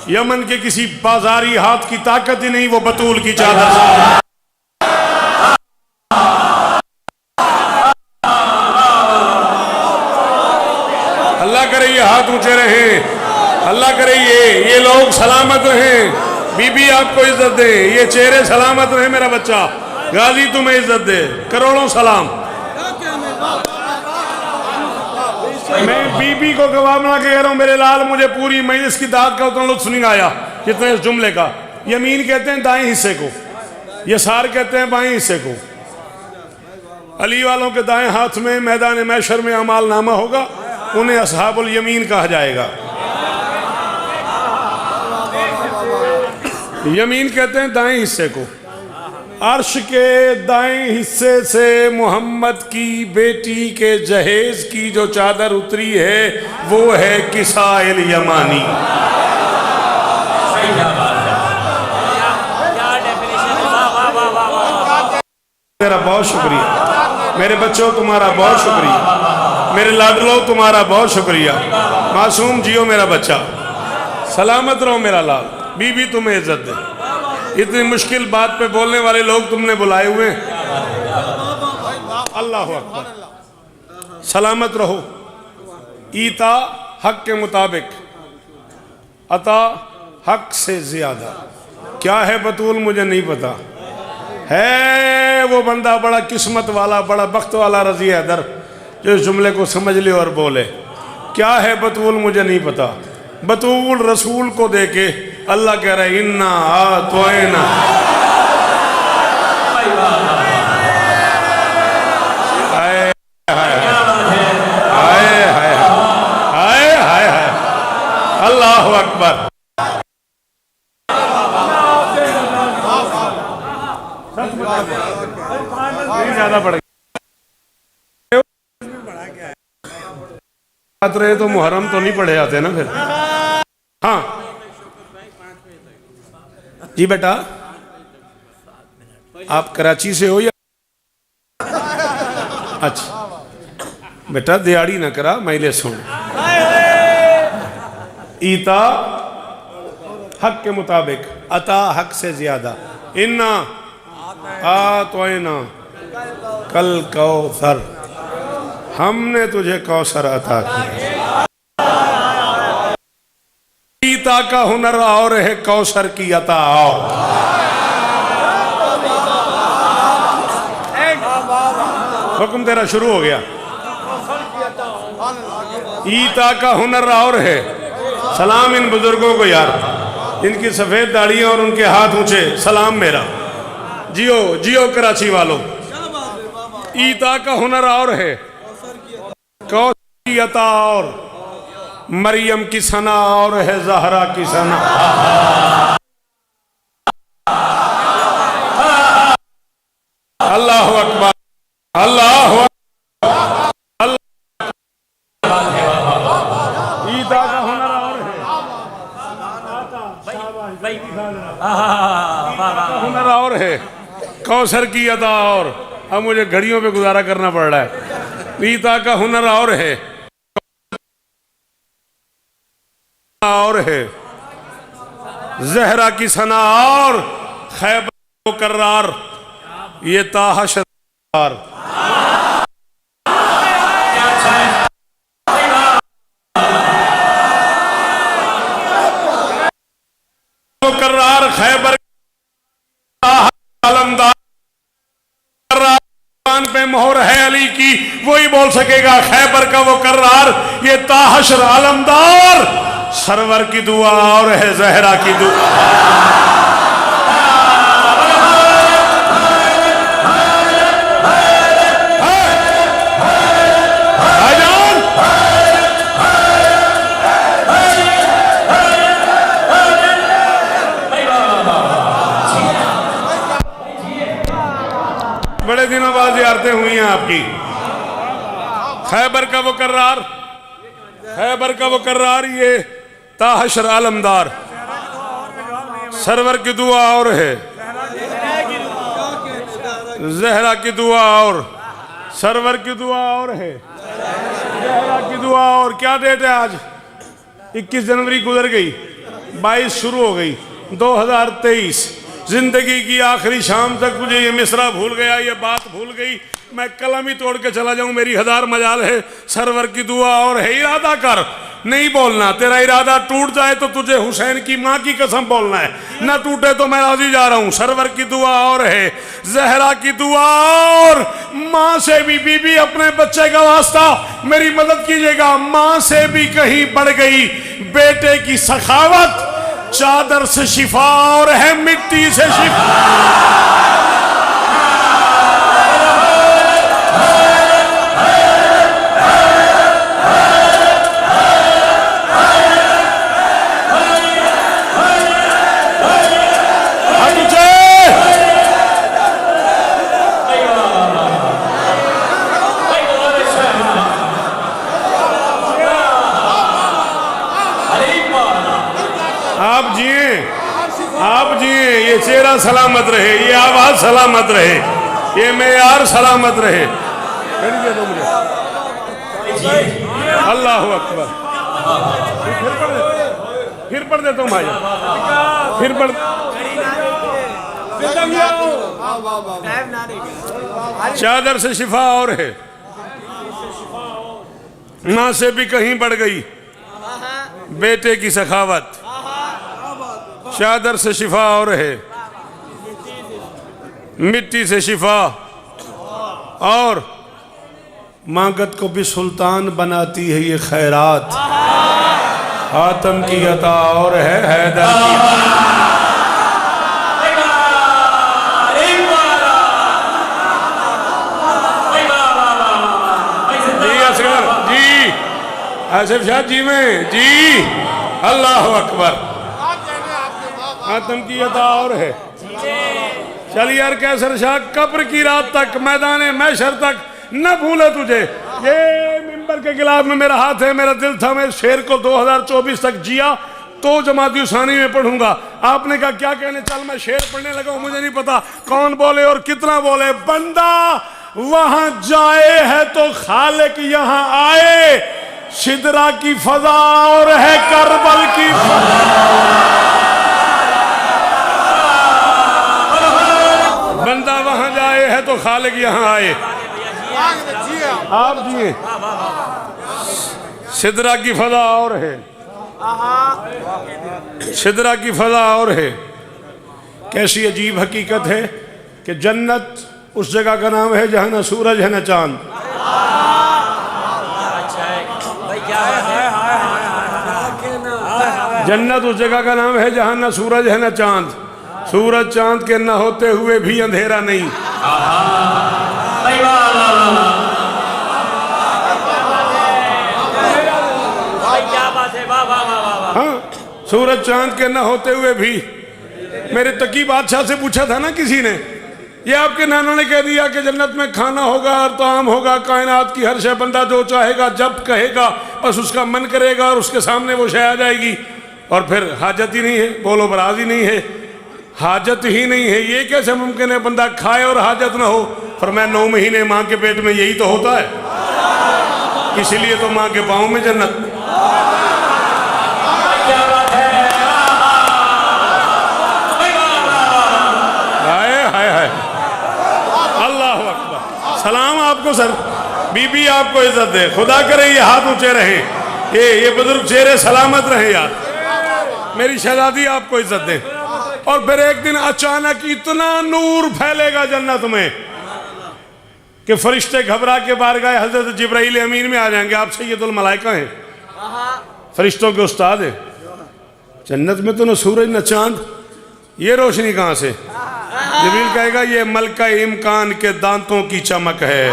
यमन के किसी बाजारी हाथ की ताकत ही नहीं, वो बतूल की चादर। अल्लाह करे ये हाथ ऊंचे रहे, अल्लाह करे ये लोग सलामत रहे। बीबी आपको इज्जत दे, ये चेहरे सलामत रहे। मेरा बच्चा गाजी तुम्हें इज्जत दे, करोड़ों सलाम। मैं बीबी को गवाह बना के कह रहा हूं, मेरे लाल मुझे पूरी मजलिस की दाद का उतना लुत्फ नहीं आया जितना इस जुमले का। यमीन कहते हैं दाएं हिस्से को, यसार कहते हैं बाएं हिस्से को। अली वालों के दाएं हाथ में मैदान मैशर में अमाल नामा होगा, उन्हें असहाबुल यमीन कहा जाएगा। यमीन कहते हैं दाएं हिस्से को। अर्श के दाएं हिस्से से मोहम्मद की बेटी के जहेज की जो चादर उतरी है, वो है किसाइल यमानी। मेरा बहुत शुक्रिया मेरे बच्चों, तुम्हारा बहुत शुक्रिया मेरे लाडलो, तुम्हारा बहुत शुक्रिया। मासूम जियो मेरा बच्चा, सलामत रहो मेरा लाल। बीबी तुम्हें इज्जत दे। इतनी मुश्किल बात पे बोलने वाले लोग तुमने बुलाए हुए। अल्लाह अकबर। सलामत रहो। ईता हक के मुताबिक, अता हक से ज्यादा। क्या है बतूल मुझे नहीं पता, है वो बंदा बड़ा किस्मत वाला, बड़ा बख्त वाला रजी हैदर जो इस जुमले को समझ ले और बोले। क्या है बतूल मुझे नहीं पता। बतूल रसूल को देके अल्लाह कह रहा है, इन्ना आतोइना। हाय हाय हाय हाय हाय हाय, अल्लाह अकबर। ज्यादा बढ़ रहे तो मुहर्रम तो नहीं पढ़े जाते ना फिर। हाँ जी बेटा, आप कराची से हो या? अच्छा बेटा, दिहाड़ी ना करा, मैले सुन। ईता हक के मुताबिक, अता हक से ज्यादा। इन्ना आतोइना कल कौसर, हमने तुझे कौसर अता किया। गीता का हुनर और है, कौसर की अता और। हुक्म तेरा शुरू हो गया। ईता का हुनर और है। सलाम इन बुजुर्गों को यार, इनकी सफेद दाढ़ियां और उनके हाथ ऊंचे, सलाम मेरा। जियो जियो कराची वालों। ईता का हुनर और है, कौसर की अता और। मरियम की सना और है, ज़हरा की सना। अल्लाह अकबर, अल्लाह अकबर। ईदा का हुनर और है, हुनर और है, कौसर की अदा और। अब मुझे घड़ियों पे गुजारा करना पड़ रहा है। ईदा का हुनर और है, और है ज़हरा की सना और। खैबर करार, ये ताहशर करार, खैबर आलमदार पे मोहर है अली की, वही बोल सकेगा खैबर का वो करार, ये ताहशर आलमदार। सरवर की दुआ और है, ज़हरा की दुआ। बड़े दिनों बाद ज़ियारतें हुई हैं आपकी। खैबर का वो करार, खैबर का वो करार, ये ताहशर आलमदार। सरवर की दुआ और है, ज़हरा की दुआ और। सरवर की दुआ और है, ज़हरा की दुआ और। क्या डेट है आज? 21 जनवरी गुजर गई, 22 शुरू हो गई, 2023। जिंदगी की आखिरी शाम तक मुझे ये मिसरा भूल गया, ये बात भूल गई, मैं कलम ही तोड़ के चला जाऊं, मेरी हजार मजाल है। सरवर की दुआ और है, इरादा कर, नहीं बोलना। तेरा इरादा टूट जाए तो तुझे हुसैन की माँ की कसम बोलना है, ना टूटे तो मैं राजी जा रहा हूं। सरवर की दुआ और है, ज़हरा की दुआ और। माँ से भी, बीबी अपने बच्चे का वास्ता मेरी मदद कीजिएगा, माँ से भी कहीं बढ़ गई बेटे की सखावत। चादर से शिफा और है, मिट्टी से शिफा। आप जिए, ये चेहरा सलामत रहे, ये आवाज सलामत रहे, ये मेयार सलामत रहे। दो मुझे। अल्लाह अकबर। फिर पढ़ देता हूँ भाई, फिर पढ़। चादर से शिफा और है, माँ से भी कहीं बढ़ गई बेटे की सखावत। चादर से शिफा और है, मिट्टी से शिफा और। मांगत को भी सुल्तान बनाती है ये खैरात। आतम की अता और है, हैदर की। जी असगर जी, आसिफ शाह जी में जी। अल्लाह अकबर। आतम की अता और है। चल यार कैसर शाह, कब्र की रात तक, मैदाने मैशर तक न भूले तुझे। ये मिंबर के गिलाफ में मेरा हाथ है, मेरा दिल था, मैं इस शेर को 2024 तक जिया तो जमाती उसानी में पढ़ूंगा। आपने कहा क्या कहने, चल मैं शेर पढ़ने लगा हूं, मुझे नहीं पता कौन बोले और कितना बोले। बंदा वहां जाए है तो खालिक यहां आए, शिदरा की फजा और है करबल की बंदा वहां जाए है है तो खालिक यहाँ आए। आप जिए। सिदरा की फजा और है, सिदरा की फजा और है। कैसी अजीब हकीकत है कि जन्नत उस जगह का नाम है जहाँ न सूरज है न चांद। जन्नत उस जगह का नाम है जहाँ न सूरज है न चांद। सूरज चांद के न होते हुए भी अंधेरा नहीं। हाँ, सूरज चांद के न होते हुए भी। मेरे तकी बादशाह से पूछा था ना किसी ने, ये आपके नाना ने कह दिया कि जन्नत में खाना होगा और ताम होगा, कायनात की हर शय बंदा जो चाहेगा जब कहेगा बस उसका मन करेगा और उसके सामने वो शय आ जाएगी, और फिर हाजत ही नहीं है, बोलो बराज ही नहीं है, हाजत ही नहीं है। ये कैसे मुमकिन है बंदा खाए और हाजत ना हो? फरमाया 9 महीने माँ के पेट में यही तो होता है, इसीलिए तो माँ के पाँव में जन्नत। अल्लाह अकबर। सलाम आपको सर, बीबी आपको इज्जत दे, खुदा करे ये हाथ ऊंचे रहे, ये बुजुर्ग चेहरे सलामत रहे यार, मेरी शहजादी आपको इज्जत दे। और फिर एक दिन अचानक इतना नूर फैलेगा जन्नत में कि फरिश्ते घबरा के बाहर गए, हजरत जिब्राइल अमीन में आ जाएंगे। आप सैयदुल मलाइका हैं, फरिश्तों के उस्ताद हैं। जन्नत में तो न सूरज न चांद, ये रोशनी कहाँ से? जिब्रील कहेगा ये मलका इम्कान के दांतों की चमक है,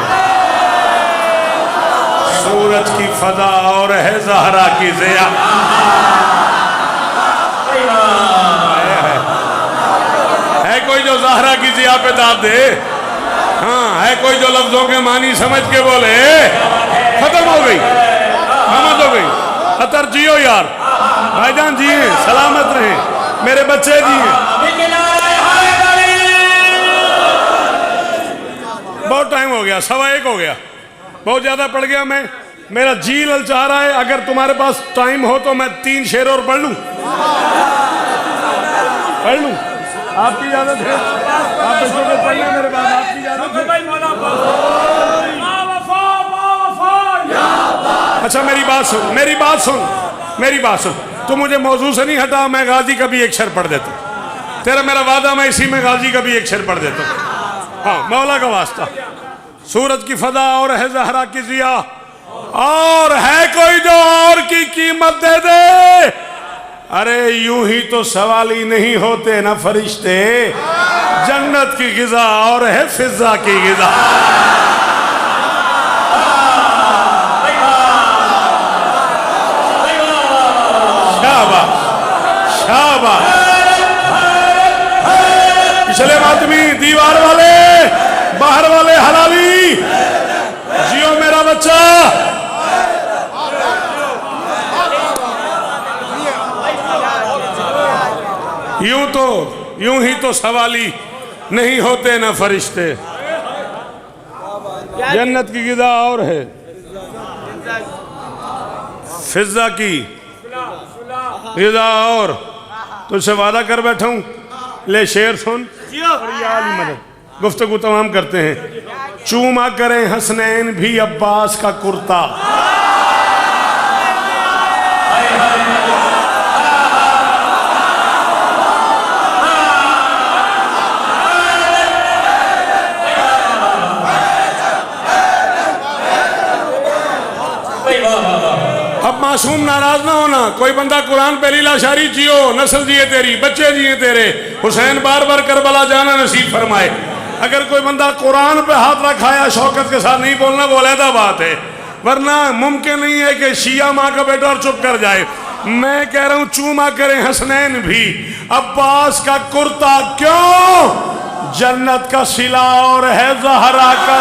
सूरज की फजा और है ज़हरा की ज़िया। है कोई जो ज़हरा की ज़िया पे दाद दे? हाँ, है कोई जो लफ्जों के मानी समझ के बोले? खत्म हो गई, आमद हो गई। अतर जियो यार, भाईजान जिए, सलामत रहे, मेरे बच्चे जिए। बहुत टाइम हो गया, 1:15 हो गया, बहुत ज्यादा पड़ गया मैं, मेरा जी ललचा रहा है। अगर तुम्हारे पास टाइम हो तो मैं 3 शेर और पढ़ लूं, पढ़ लूं? आपकी इजाजत है? आप पढ़ना मेरे बाद, आपकी इजाजत है? अच्छा मेरी बात सुन, मेरी बात सुन, मेरी बात सुन। तू मुझे मौजू से नहीं हटा, मैं गाजी का भी एक शेर पढ़ देता हूं। तेरा मेरा वादा, मैं इसी में गाजी का भी एक शेर पढ़ देता हूं। हाँ, मौला का वास्ता। सूरज की फजा और है ज़हरा की ज़िया, और है कोई जो और की कीमत दे दे? अरे यूं ही तो सवाल ही नहीं होते ना फरिश्ते, जन्नत की गिज़ा और है फिजा की गिज़ा। शाबाश शाबाश। पिछले मातमी, दीवार वाले, बाहर वाले हलाली, जियो मेरा बच्चा। यूं ही तो सवाली नहीं होते ना फरिश्ते, जन्नत की गिज़ा और है फिजा की गिज़ा। और तुझसे वादा कर बैठा हूं, ले शेर सुन, मदद गुफ्तगू तमाम करते हैं। चूमा करें हसनैन भी अब्बास का कुर्ता, अब मासूम नाराज ना होना। कोई बंदा कुरान पे लीला शारी जियो, नस्ल जिए तेरी, बच्चे जिए तेरे, हुसैन बार बार करबला जाना नसीब फरमाए। अगर कोई बंदा कुरान पे हाथ रखाया शौकत के साथ नहीं बोलना, वो अलहदा बात है, वरना मुमकिन नहीं है कि शिया माँ का बेटा और चुप कर जाए। मैं कह रहा हूं चूमा करें हसनैन भी अब्बास का कुर्ता, क्यों? जन्नत का सिला और है ज़हरा का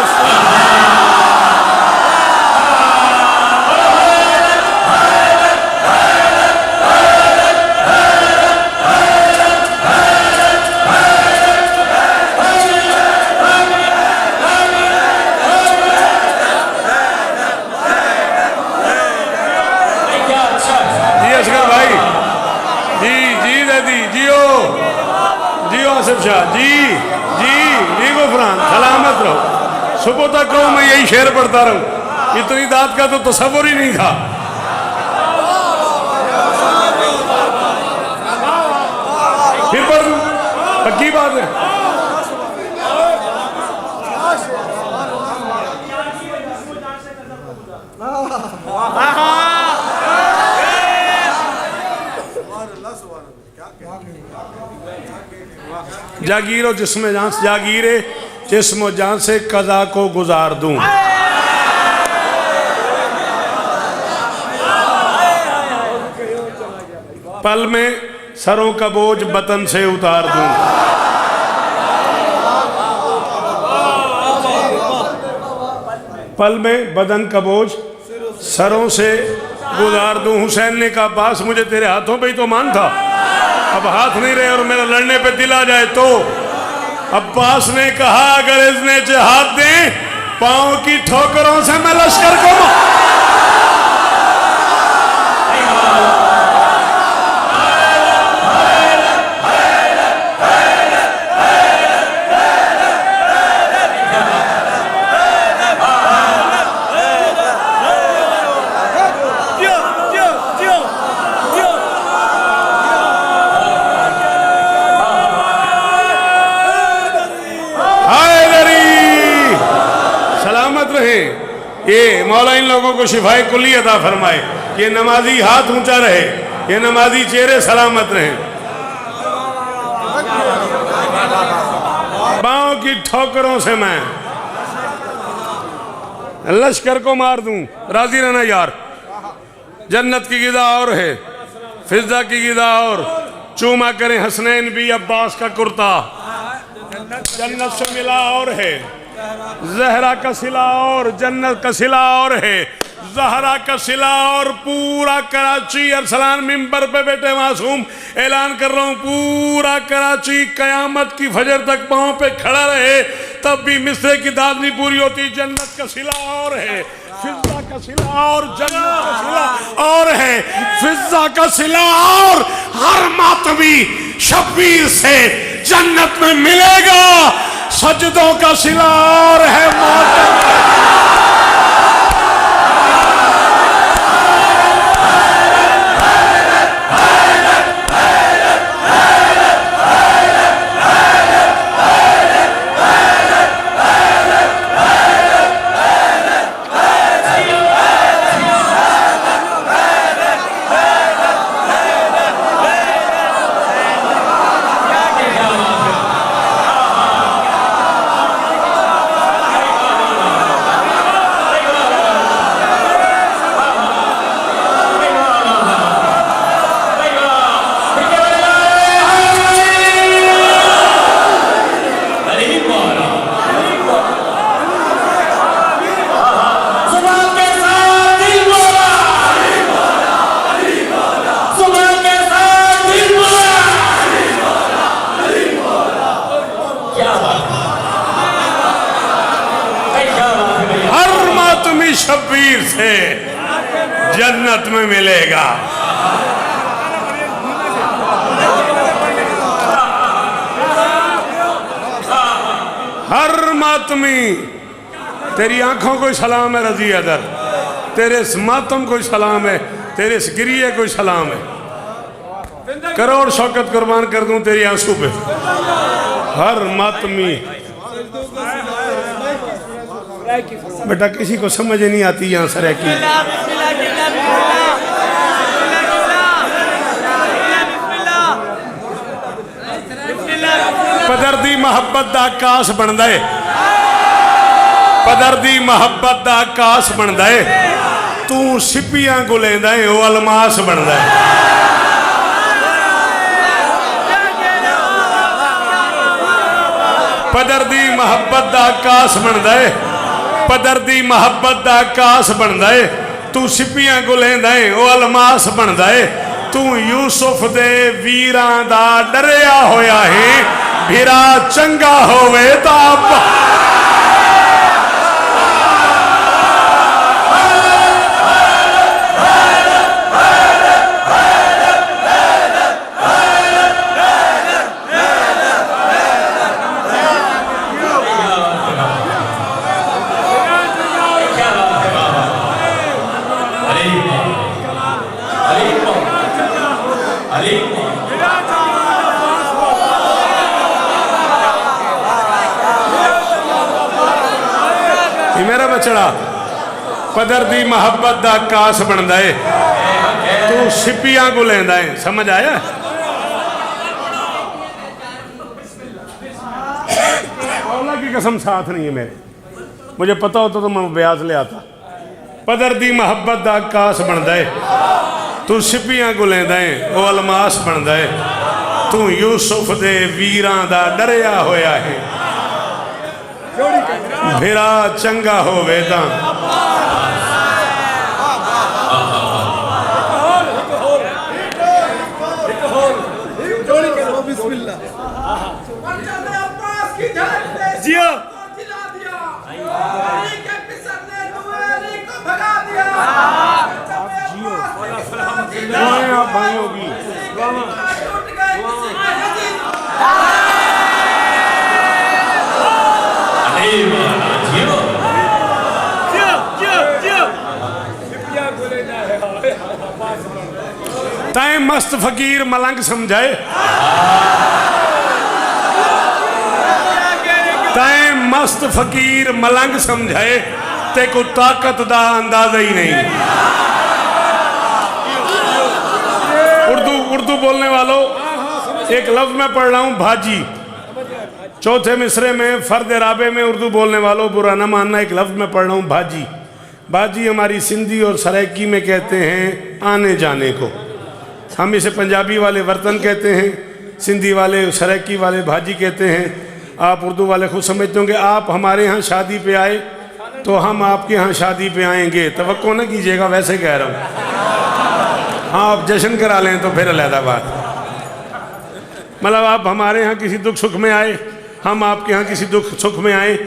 जी गुफरान, सलामत सुबह तक कहूँ मैं यही शेर पढ़ता रहूं, इतनी दाद का तो तसव्वुर ही नहीं था। फिर पढ़ दूं, पक्की बात है। जागीरो जिस्म जान से, जागीरे जिस्म जान से कज़ा को गुजार दूं। पल में सरों का बोझ बतन से उतार दूं। पल में बदन का बोझ सरों से गुजार दूं। हुसैन ने कहा अब्बास मुझे तेरे हाथों पे ही तो मान था, अब हाथ नहीं रहे और मेरा लड़ने पे दिल आ जाए तो। अब्बास ने कहा अगर इसने जिहाद दे पांव की ठोकरों से मैं लश्कर को ये मौला इन लोगों को शिफाए कुल्ली अता फरमाए। ये नमाजी हाथ ऊंचा रहे, ये नमाजी चेहरे सलामत रहे। पांव की ठोकरों से मैं लश्कर को मार दूं। राजी रहना यार, जन्नत की गिज़ा और है, फिजा की गिज़ा और। चूमा करें हसनैन भी अब्बास का कुर्ता, जन्नत से मिला और है। जहरा का सिला और जन्नत का सिला और है। जहरा का सिला और पूरा कराची अरसलान मिंबर पे बैठे मासूम ऐलान कर रहा हूँ, पूरा कराची कयामत की फजर तक पांव पे खड़ा रहे तब भी मिस्रे की दाद नहीं पूरी होती। जन्नत का सिला और है, फिजा का सिला और जन्नत का सिला और है। फिजा का सिला और हर मातमी शब्बीर से जन्नत में मिलेगा। सजदों का सिला और है मातम। शब्बीर से जन्नत में मिलेगा। हर मातमी तेरी आंखों को सलाम है रजी अदर, तेरे इस मातम को सलाम है, तेरे इस गिरिए को सलाम है। करोड़ शौकत कुर्बान कर दूं तेरी आंसू पे। हर मातमी बेटा किसी को समझ नहीं आती यहाँ सर की। पदरदी मोहब्बत दा आकाश बनदा है, पदरदी मोहब्बत दा आकाश बनदा है। तू सिपियां को लेंदा है वो अलमास बनदा है। पदरदी मोहब्बत दा आकाश बनदा है, पदरदी मोहब्बत दा आकाश बनदा है। तू सिपियां को लेंदा है वो अलमास बनदा है। तू यूसुफ दे वीरां दा डरिया होया है, भिरा चंगा होवे तां ये मेरा बचड़ा कदर दी मुहब्बत दा कास बनदा है तू सिपियां को लेंदा है समझ आया अल्लाह की कसम साथ नहीं है मेरे मुझे पता होता तो मैं ब्याज ले आता कदर दी मुहब्बत दा कास बनदा है तू सिपियां को लेंदा है वो अलमास बनदा है तू यूसुफ दे वीरां दा डरिया होया है फिरा चंगा होवे तां जिया भाइयों की तय मस्त फकीर मलंग समझाए तय मस्त फकीर मलंग समझाए ते को ताकत दा अंदाजा ही नहीं उर्दू बोलने वालों एक लफ्ज में पढ़ रहा हूं भाजी चौथे मिसरे में फर्द राबे में उर्दू बोलने वालों बुरा न मानना एक लफ्ज में पढ़ रहा हूं भाजी भाजी हमारी सिंधी और सराइकी में कहते हैं आने जाने को हम इसे पंजाबी वाले वर्तन कहते हैं सिंधी वाले सराइकी वाले भाजी कहते हैं आप उर्दू वाले खुद समझते होंगे आप हमारे यहाँ शादी पे आए तो हम आपके यहाँ शादी पे आएंगे तवक्को न कीजिएगा वैसे कह रहा हूँ हाँ आप जश्न करा लें तो फिर अलहदा बात मतलब आप हमारे यहाँ किसी दुख सुख में आए हम आपके यहाँ किसी दुख सुख में आए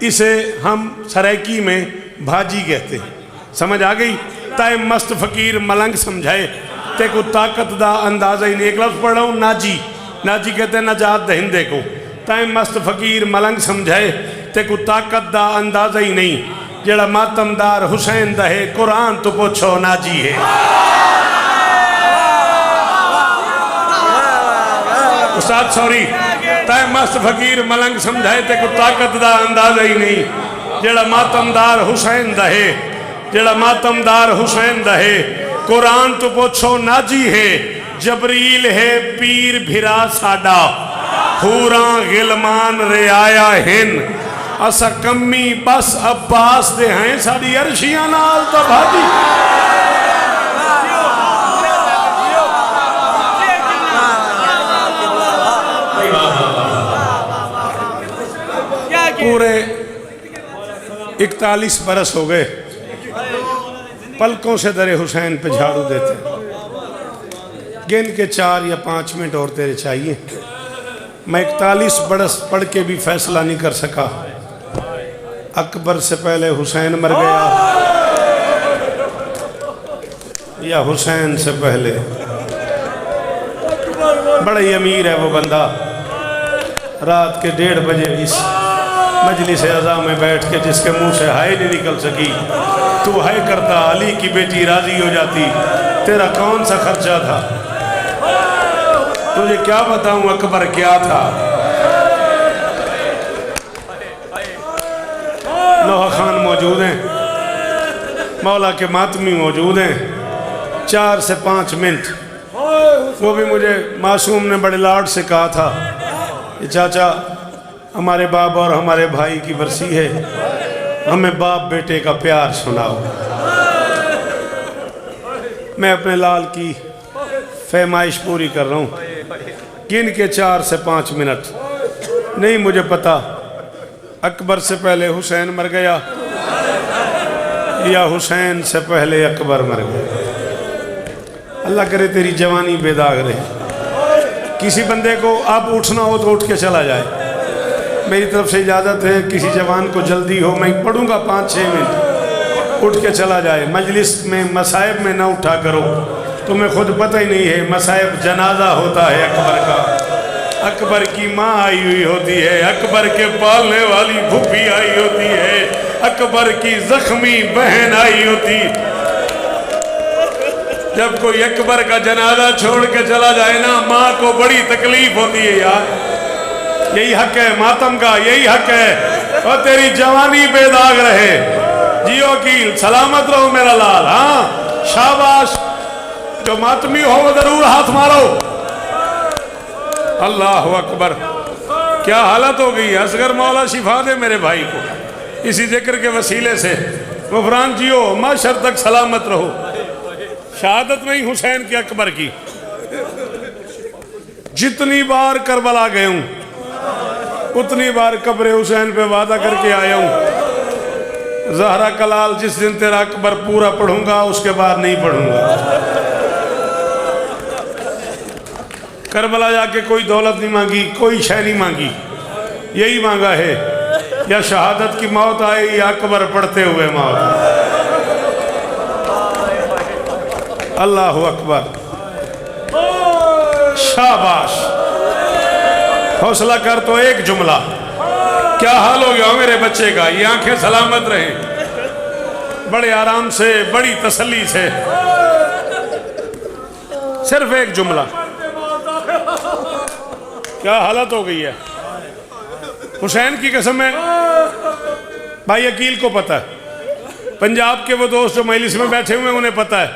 इसे हम सराइकी में भाजी कहते हैं समझ आ गई तय मस्त फकीर मलंग समझाए ते को ताकत दा अंदाजा ही नहीं एक लफ्ज पढ़ रहा हूँ नाजी नाजी कहते हैं नजात दहिंदे को तय मस्त फकीर मलंग समझाए ते को ताकत दा अंदाजा ही नहीं जेड़ा मातमदार हुसैन दहे कुरान तो पूछो नाजी है उस्ताद सॉरी तय मस्त फकीर मलंग समझाए ते को ताकत दा अंदाजा ही नहीं जेड़ा मातमदार हुसैन दहे जेड़ा मातमदार हुसैन दहे कुरान तो पूछो नाजी है जबरील है पीर भिरा साडा पूरा गिलमान रियाया हिन असा कमी बस अब्बास दे हैं साड़ी अर्शियां नाल तो भाजी पूरे 41 बरस हो गए पलकों से दरे हुसैन पे झाड़ू देते गिन के 4 या 5 मिनट और तेरे चाहिए मैं 41 बरस पढ़ के भी फैसला नहीं कर सका अकबर से पहले हुसैन मर गया या हुसैन से पहले बड़ा ही अमीर है वो बंदा रात के 1:30 बजे इस मजलिस अज़ा में बैठ के जिसके मुंह से हाय नहीं निकल सकी तू हाय करता अली की बेटी राजी हो जाती तेरा कौन सा खर्चा था तुझे क्या बताऊं अकबर क्या था लोहा खान मौजूद हैं मौला के मातमी मौजूद हैं 4 से 5 मिनट वो भी मुझे मासूम ने बड़े लाड से कहा था कि चाचा हमारे बाप और हमारे भाई की बरसी है हमें बाप बेटे का प्यार सुनाओ मैं अपने लाल की फरमाइश पूरी कर रहा हूँ गिन के 4 से 5 मिनट नहीं मुझे पता अकबर से पहले हुसैन मर गया या हुसैन से पहले अकबर मर गया अल्लाह करे तेरी जवानी बेदाग रहे किसी बंदे को अब उठना हो तो उठ के चला जाए मेरी तरफ से इजाज़त है किसी जवान को जल्दी हो मैं पढ़ूंगा 5-6 मिनट उठ के चला जाए मजलिस में मसाइब में ना उठा करो तुम्हें खुद पता ही नहीं है मसाइब जनाजा होता है अकबर का अकबर की माँ आई हुई होती है अकबर के पालने वाली फूफी आई होती है अकबर की जख्मी बहन आई होती जब कोई अकबर का जनाजा छोड़ के चला जाए ना माँ को बड़ी तकलीफ होती है यार यही हक है मातम का यही हक है और तेरी जवानी बेदाग रहे। जियो कील, सलामत रहो मेरा लाल। हाँ शाबाश, जो मातमी हो वो जरूर हाथ मारो। अल्लाह अकबर, क्या हालत हो गई। असगर मौला शिफा दे मेरे भाई को इसी जिक्र के वसीले से। गुफरान जियो, माशर तक सलामत रहो। शहादत नहीं हुसैन के अकबर की। जितनी बार करबला गए हूं उतनी बार कब्र हुसैन पे वादा करके आया हूं, ज़हरा कलाल जिस दिन तेरा अकबर पूरा पढ़ूंगा उसके बाद नहीं पढ़ूंगा। करबला जाके कोई दौलत नहीं मांगी, कोई शय नहीं मांगी, यही मांगा है या शहादत की मौत आए या अकबर पढ़ते हुए मौत। अल्लाह अकबर, शाबाश। हौसला कर तो एक जुमला। क्या हाल हो गया मेरे बच्चे का, ये आंखें सलामत रहें। बड़े आराम से, बड़ी तसल्ली से, सिर्फ एक जुमला। क्या हालत हो गई है। हुसैन की कसम है, भाई अकील को पता है, पंजाब के वो दोस्त जो मजलिस में बैठे हुए उन्हें पता है।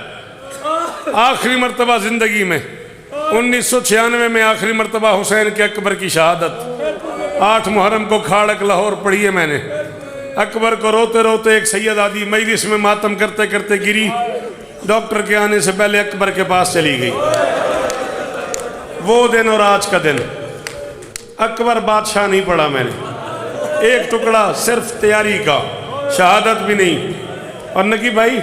आखिरी मर्तबा जिंदगी में 1996 में आखिरी मर्तबा हुसैन के अकबर की शहादत 8 मुहर्रम को खाड़क लाहौर पढ़ी है मैंने। अकबर को रोते रोते एक सैयद आदि मजलिस में मातम करते करते गिरी, डॉक्टर के आने से पहले अकबर के पास चली गई। वो दिन और आज का दिन, अकबर बादशाह नहीं पढ़ा मैंने, एक टुकड़ा सिर्फ तैयारी का, शहादत भी नहीं। और नकी भाई,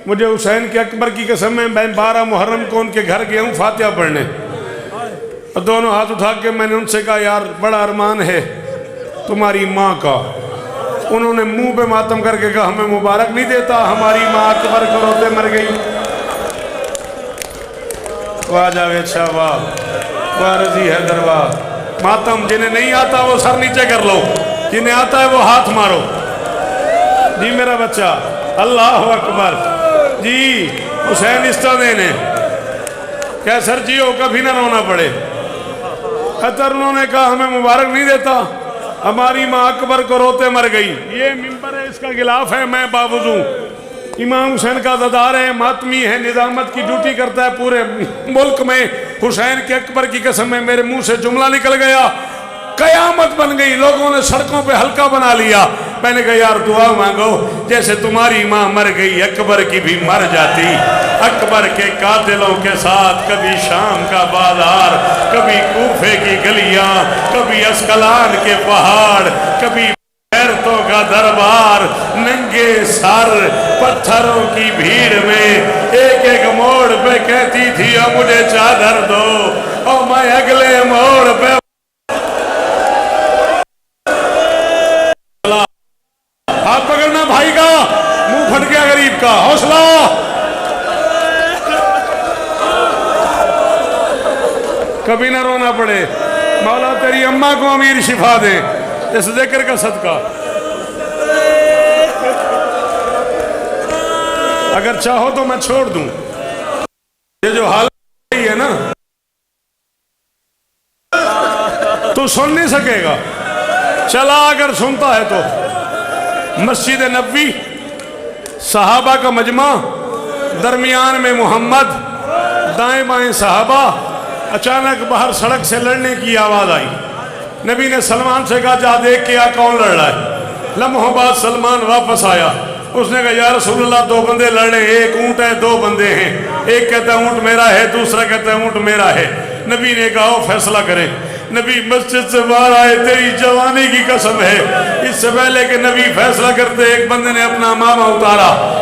मुझे हुसैन के अकबर की कसम में, मैं 12 मुहर्रम को उनके घर गया हूँ फातिहा पढ़ने, और दोनों हाथ उठा के मैंने उनसे कहा यार बड़ा अरमान है तुम्हारी माँ का। उन्होंने मुंह पे मातम करके कहा हमें मुबारक नहीं देता, हमारी माँ अकबर को रोते मर गई। वाह जावेद शाह वाह, वाह रजी हैदर वाह। मातम जिन्हें नहीं आता वो सर नीचे कर लो, जिन्हें आता है वो हाथ मारो। जी मेरा बच्चा, अल्लाह अकबर जी। हुसैन इस्तादेन है, क्या सर जी हो कभी ना रोना पड़े। खतर उन्होंने कहा हमें मुबारक नहीं देता, हमारी माँ अकबर को रोते मर गई। ये मिंबर है, इसका गिलाफ है, मैं बावजू इमाम हुसैन का ज़दार है, मातमी है, निज़ामत की ड्यूटी करता है पूरे मुल्क में। हुसैन के अकबर की कसम में मेरे मुंह से जुमला निकल गया, कयामत बन गई। लोगों ने सड़कों पे हल्का बना लिया। मैंने कहा यार दुआ मांगो, जैसे तुम्हारी माँ मर गई अकबर की भी मर जाती। अकबर के कातिलों के साथ कभी शाम का बाजार, कभी कूफे की गलियां, कभी अस्कलान के पहाड़, कभी गैरतों का दरबार, नंगे सर पत्थरों की भीड़ में एक एक मोड़ पे कहती थी अब मुझे चादर दो, और मैं अगले मोड़ पे हाथ पकड़ना भाई का, मुंह फट गया गरीब का। हौसला, कभी ना रोना पड़े। मौला तेरी अम्मा को अमीर शिफा दे इस जिक्र का सदका। अगर चाहो तो मैं छोड़ दूं, ये जो हालत है ना तू सुन नहीं सकेगा। चला अगर सुनता है तो मस्जिद नबवी, सहाबा का मजमा, दरमियान में मोहम्मद, दाएं बाएं सहाबा। अचानक बाहर सड़क से लड़ने की आवाज़ आई। नबी ने सलमान से कहा जा देख के आ कौन लड़ रहा है। लम्हों बाद सलमान वापस आया, उसने कहा या रसूलुल्लाह 2 बंदे लड़ रहे, एक ऊँट है 2 बंदे हैं, एक कहता है ऊँट मेरा है, दूसरा कहता है ऊँट मेरा है। नबी ने कहा ओ फैसला करें। नबी मस्जिद से बाहर आए, तेरी जवानी की कसम है, इससे पहले कि नबी फैसला करते एक बंदे ने अपना मामा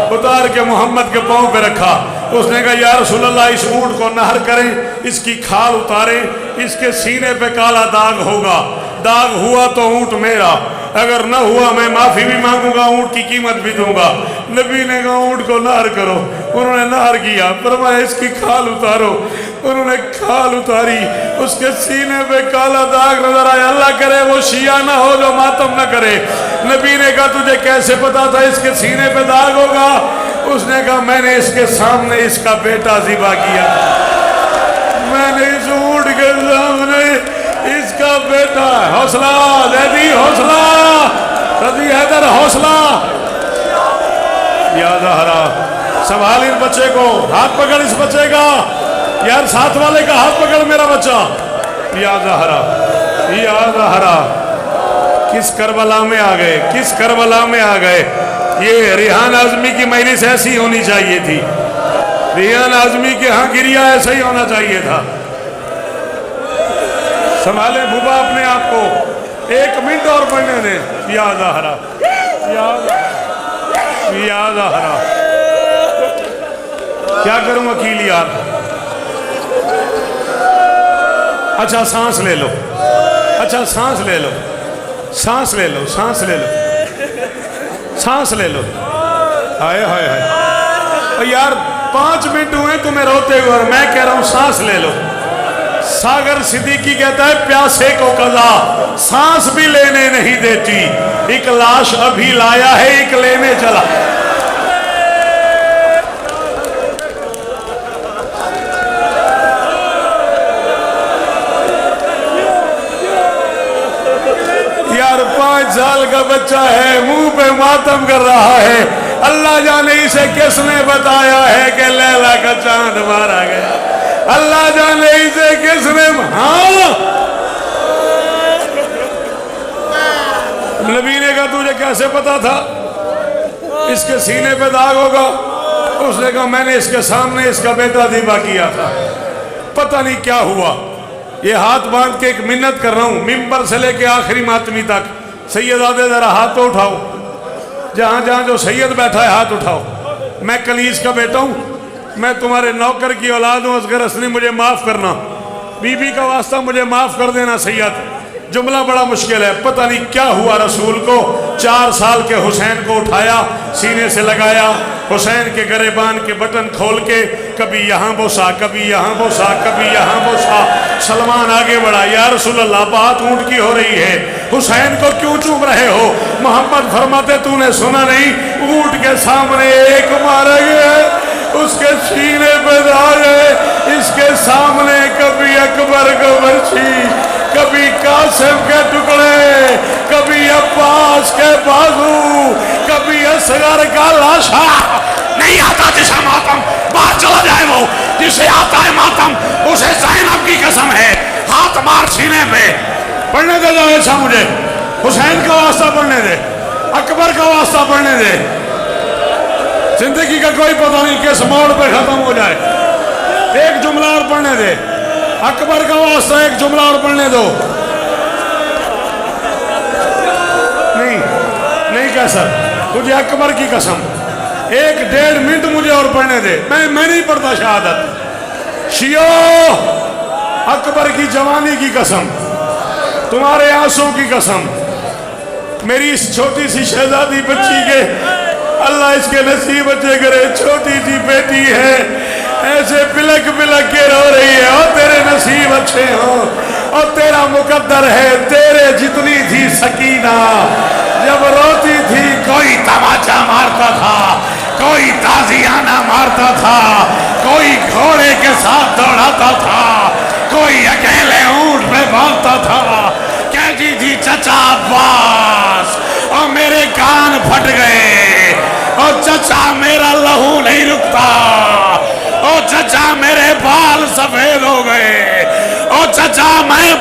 उतार के मोहम्मद के पाँव पे रखा। उसने कहा या रसूलल्लाह इस ऊँट को नहर करें, इसकी खाल उतारें, इसके सीने पे काला दाग होगा, दाग हुआ तो ऊँट मेरा, अगर न हुआ मैं माफी भी मांगूंगा, ऊँट की कीमत भी दूंगा। नबी ने कहा ऊँट को नहर करो, उन्होंने नहर किया। फरमाया इसकी खाल उतारो, उन्होंने खाल उतारी, उसके सीने पे काला दाग नजर आया। अल्लाह करे वो शिया ना हो जो मातम ना करे। नबी ने कहा तुझे कैसे पता था इसके सीने पे दाग होगा? उसने कहा मैंने इसके सामने इसका बेटा ज़िबा किया, मैंने इस ऊँट के सामने इसका बेटा। हौसला जैदी, हौसला रजी हैदर हौसला। या ज़हरा संभाल इस बच्चे को, हाथ पकड़ इस बच्चे का यार, साथ वाले का हाथ पकड़ मेरा बच्चा। या ज़हरा, या ज़हरा, किस करबला में आ गए, किस करबला में आ गए। ये रिहान आज़मी की मजलिस ऐसी होनी चाहिए थी, रिहान आज़मी के यहाँ गिरिया ऐसा ही होना चाहिए था। संभाले बुबा अपने आप को, 1 मिनट और पढ़ने दें। या ज़हरा, या ज़हरा, या ज़हरा। क्या करूं वकील यार। अच्छा सांस ले लो, अच्छा सांस ले लो, सांस ले लो, सांस ले लो, सांस ले लो। हाय हाय हाय यार, 5 मिनट हुए तुम्हें रोते हुए और मैं कह रहा हूं सांस ले लो। सागर सिद्दीकी कहता है प्यासे को कज़ा सांस भी लेने नहीं देती, एक लाश अभी लाया है एक लेने चला। यार 5 साल का बच्चा है, मुंह पे मातम कर रहा है। अल्लाह जाने इसे किसने बताया है कि लैला का चांद मारा गया। अल्लाह जाने इसे किसने, हाँ नबी ने कहा तुझे कैसे पता था इसके सीने पे दाग होगा। उसने कहा मैंने इसके सामने इसका बेटा दीवा किया था, पता नहीं क्या हुआ। ये हाथ बांध के एक मिन्नत कर रहा हूं, मिंबर से लेके आखिरी मातमी तक। सैयदादे जरा हाथ तो उठाओ, जहां जहां जो सैयद बैठा है हाथ उठाओ। मैं कलीस का बेटा हूं, मैं तुम्हारे नौकर की औलाद हूं। असगर असली मुझे माफ करना, बीबी का वास्ता मुझे माफ कर देना सैयद। जुमला बड़ा मुश्किल है, पता नहीं क्या हुआ रसूल को। 4 साल के हुसैन को उठाया, सीने से लगाया, हुसैन के गरेबान के बटन खोल के कभी यहाँ बोसा, कभी यहाँ बोसा, कभी यहाँ बोसा। सलमान आगे बढ़ा, या रसूल अल्लाह बात ऊंट की हो रही है, हुसैन को क्यों चूम रहे हो। मोहम्मद फरमाते तूने सुना नहीं, ऊंट के सामने एक मारा गया, उसके सीने पे दाग है। इसके सामने कभी अकबर को बर्छी, कभी कासिम के टुकड़े, कभी अब्बास के बाजू, कभी असगर का लाशा। नहीं आता जिसे मातम, बाहर चला जाए वो। जिसे आता है मातम उसे ज़ैनब की कसम है, हाथ मार सीने पे। पढ़ने दे जाओ ऐसा मुझे, हुसैन का वास्ता पढ़ने दे, अकबर का वास्ता पढ़ने दे। जिंदगी का कोई पता नहीं किस मोड़ पे खत्म हो जाए। एक जुमला और पढ़ने दे, अकबर का वास्ता एक जुमला और पढ़ने दो। नहीं नहीं कैसा, तुझे अकबर की कसम 1-1.5 मिनट मुझे और पढ़ने दे। मैं नहीं पढ़ता शहादत। शियो अकबर की जवानी की कसम, तुम्हारे आंसू की कसम, मेरी इस छोटी सी शहजादी बच्ची के अल्लाह इसके नसीब अच्छे करे। छोटी सी बेटी है, ऐसे बिलक बिलक के रो रही है। और तेरे नसीब अच्छे हो, और तेरा मुकद्दर है। तेरे जितनी थी सकीना, जब रोती थी कोई तमाचा मारता था, कोई ताजियाना मारता था, कोई घोड़े के साथ दौड़ाता था, कोई अकेले ऊंट पे बांधता था। कहती थी चचा अब्बास, और मेरे कान फट गए, और चचा मेरा लहू नहीं रुकता, और चचा मेरे बाल सफेद हो गए, और चचा मैं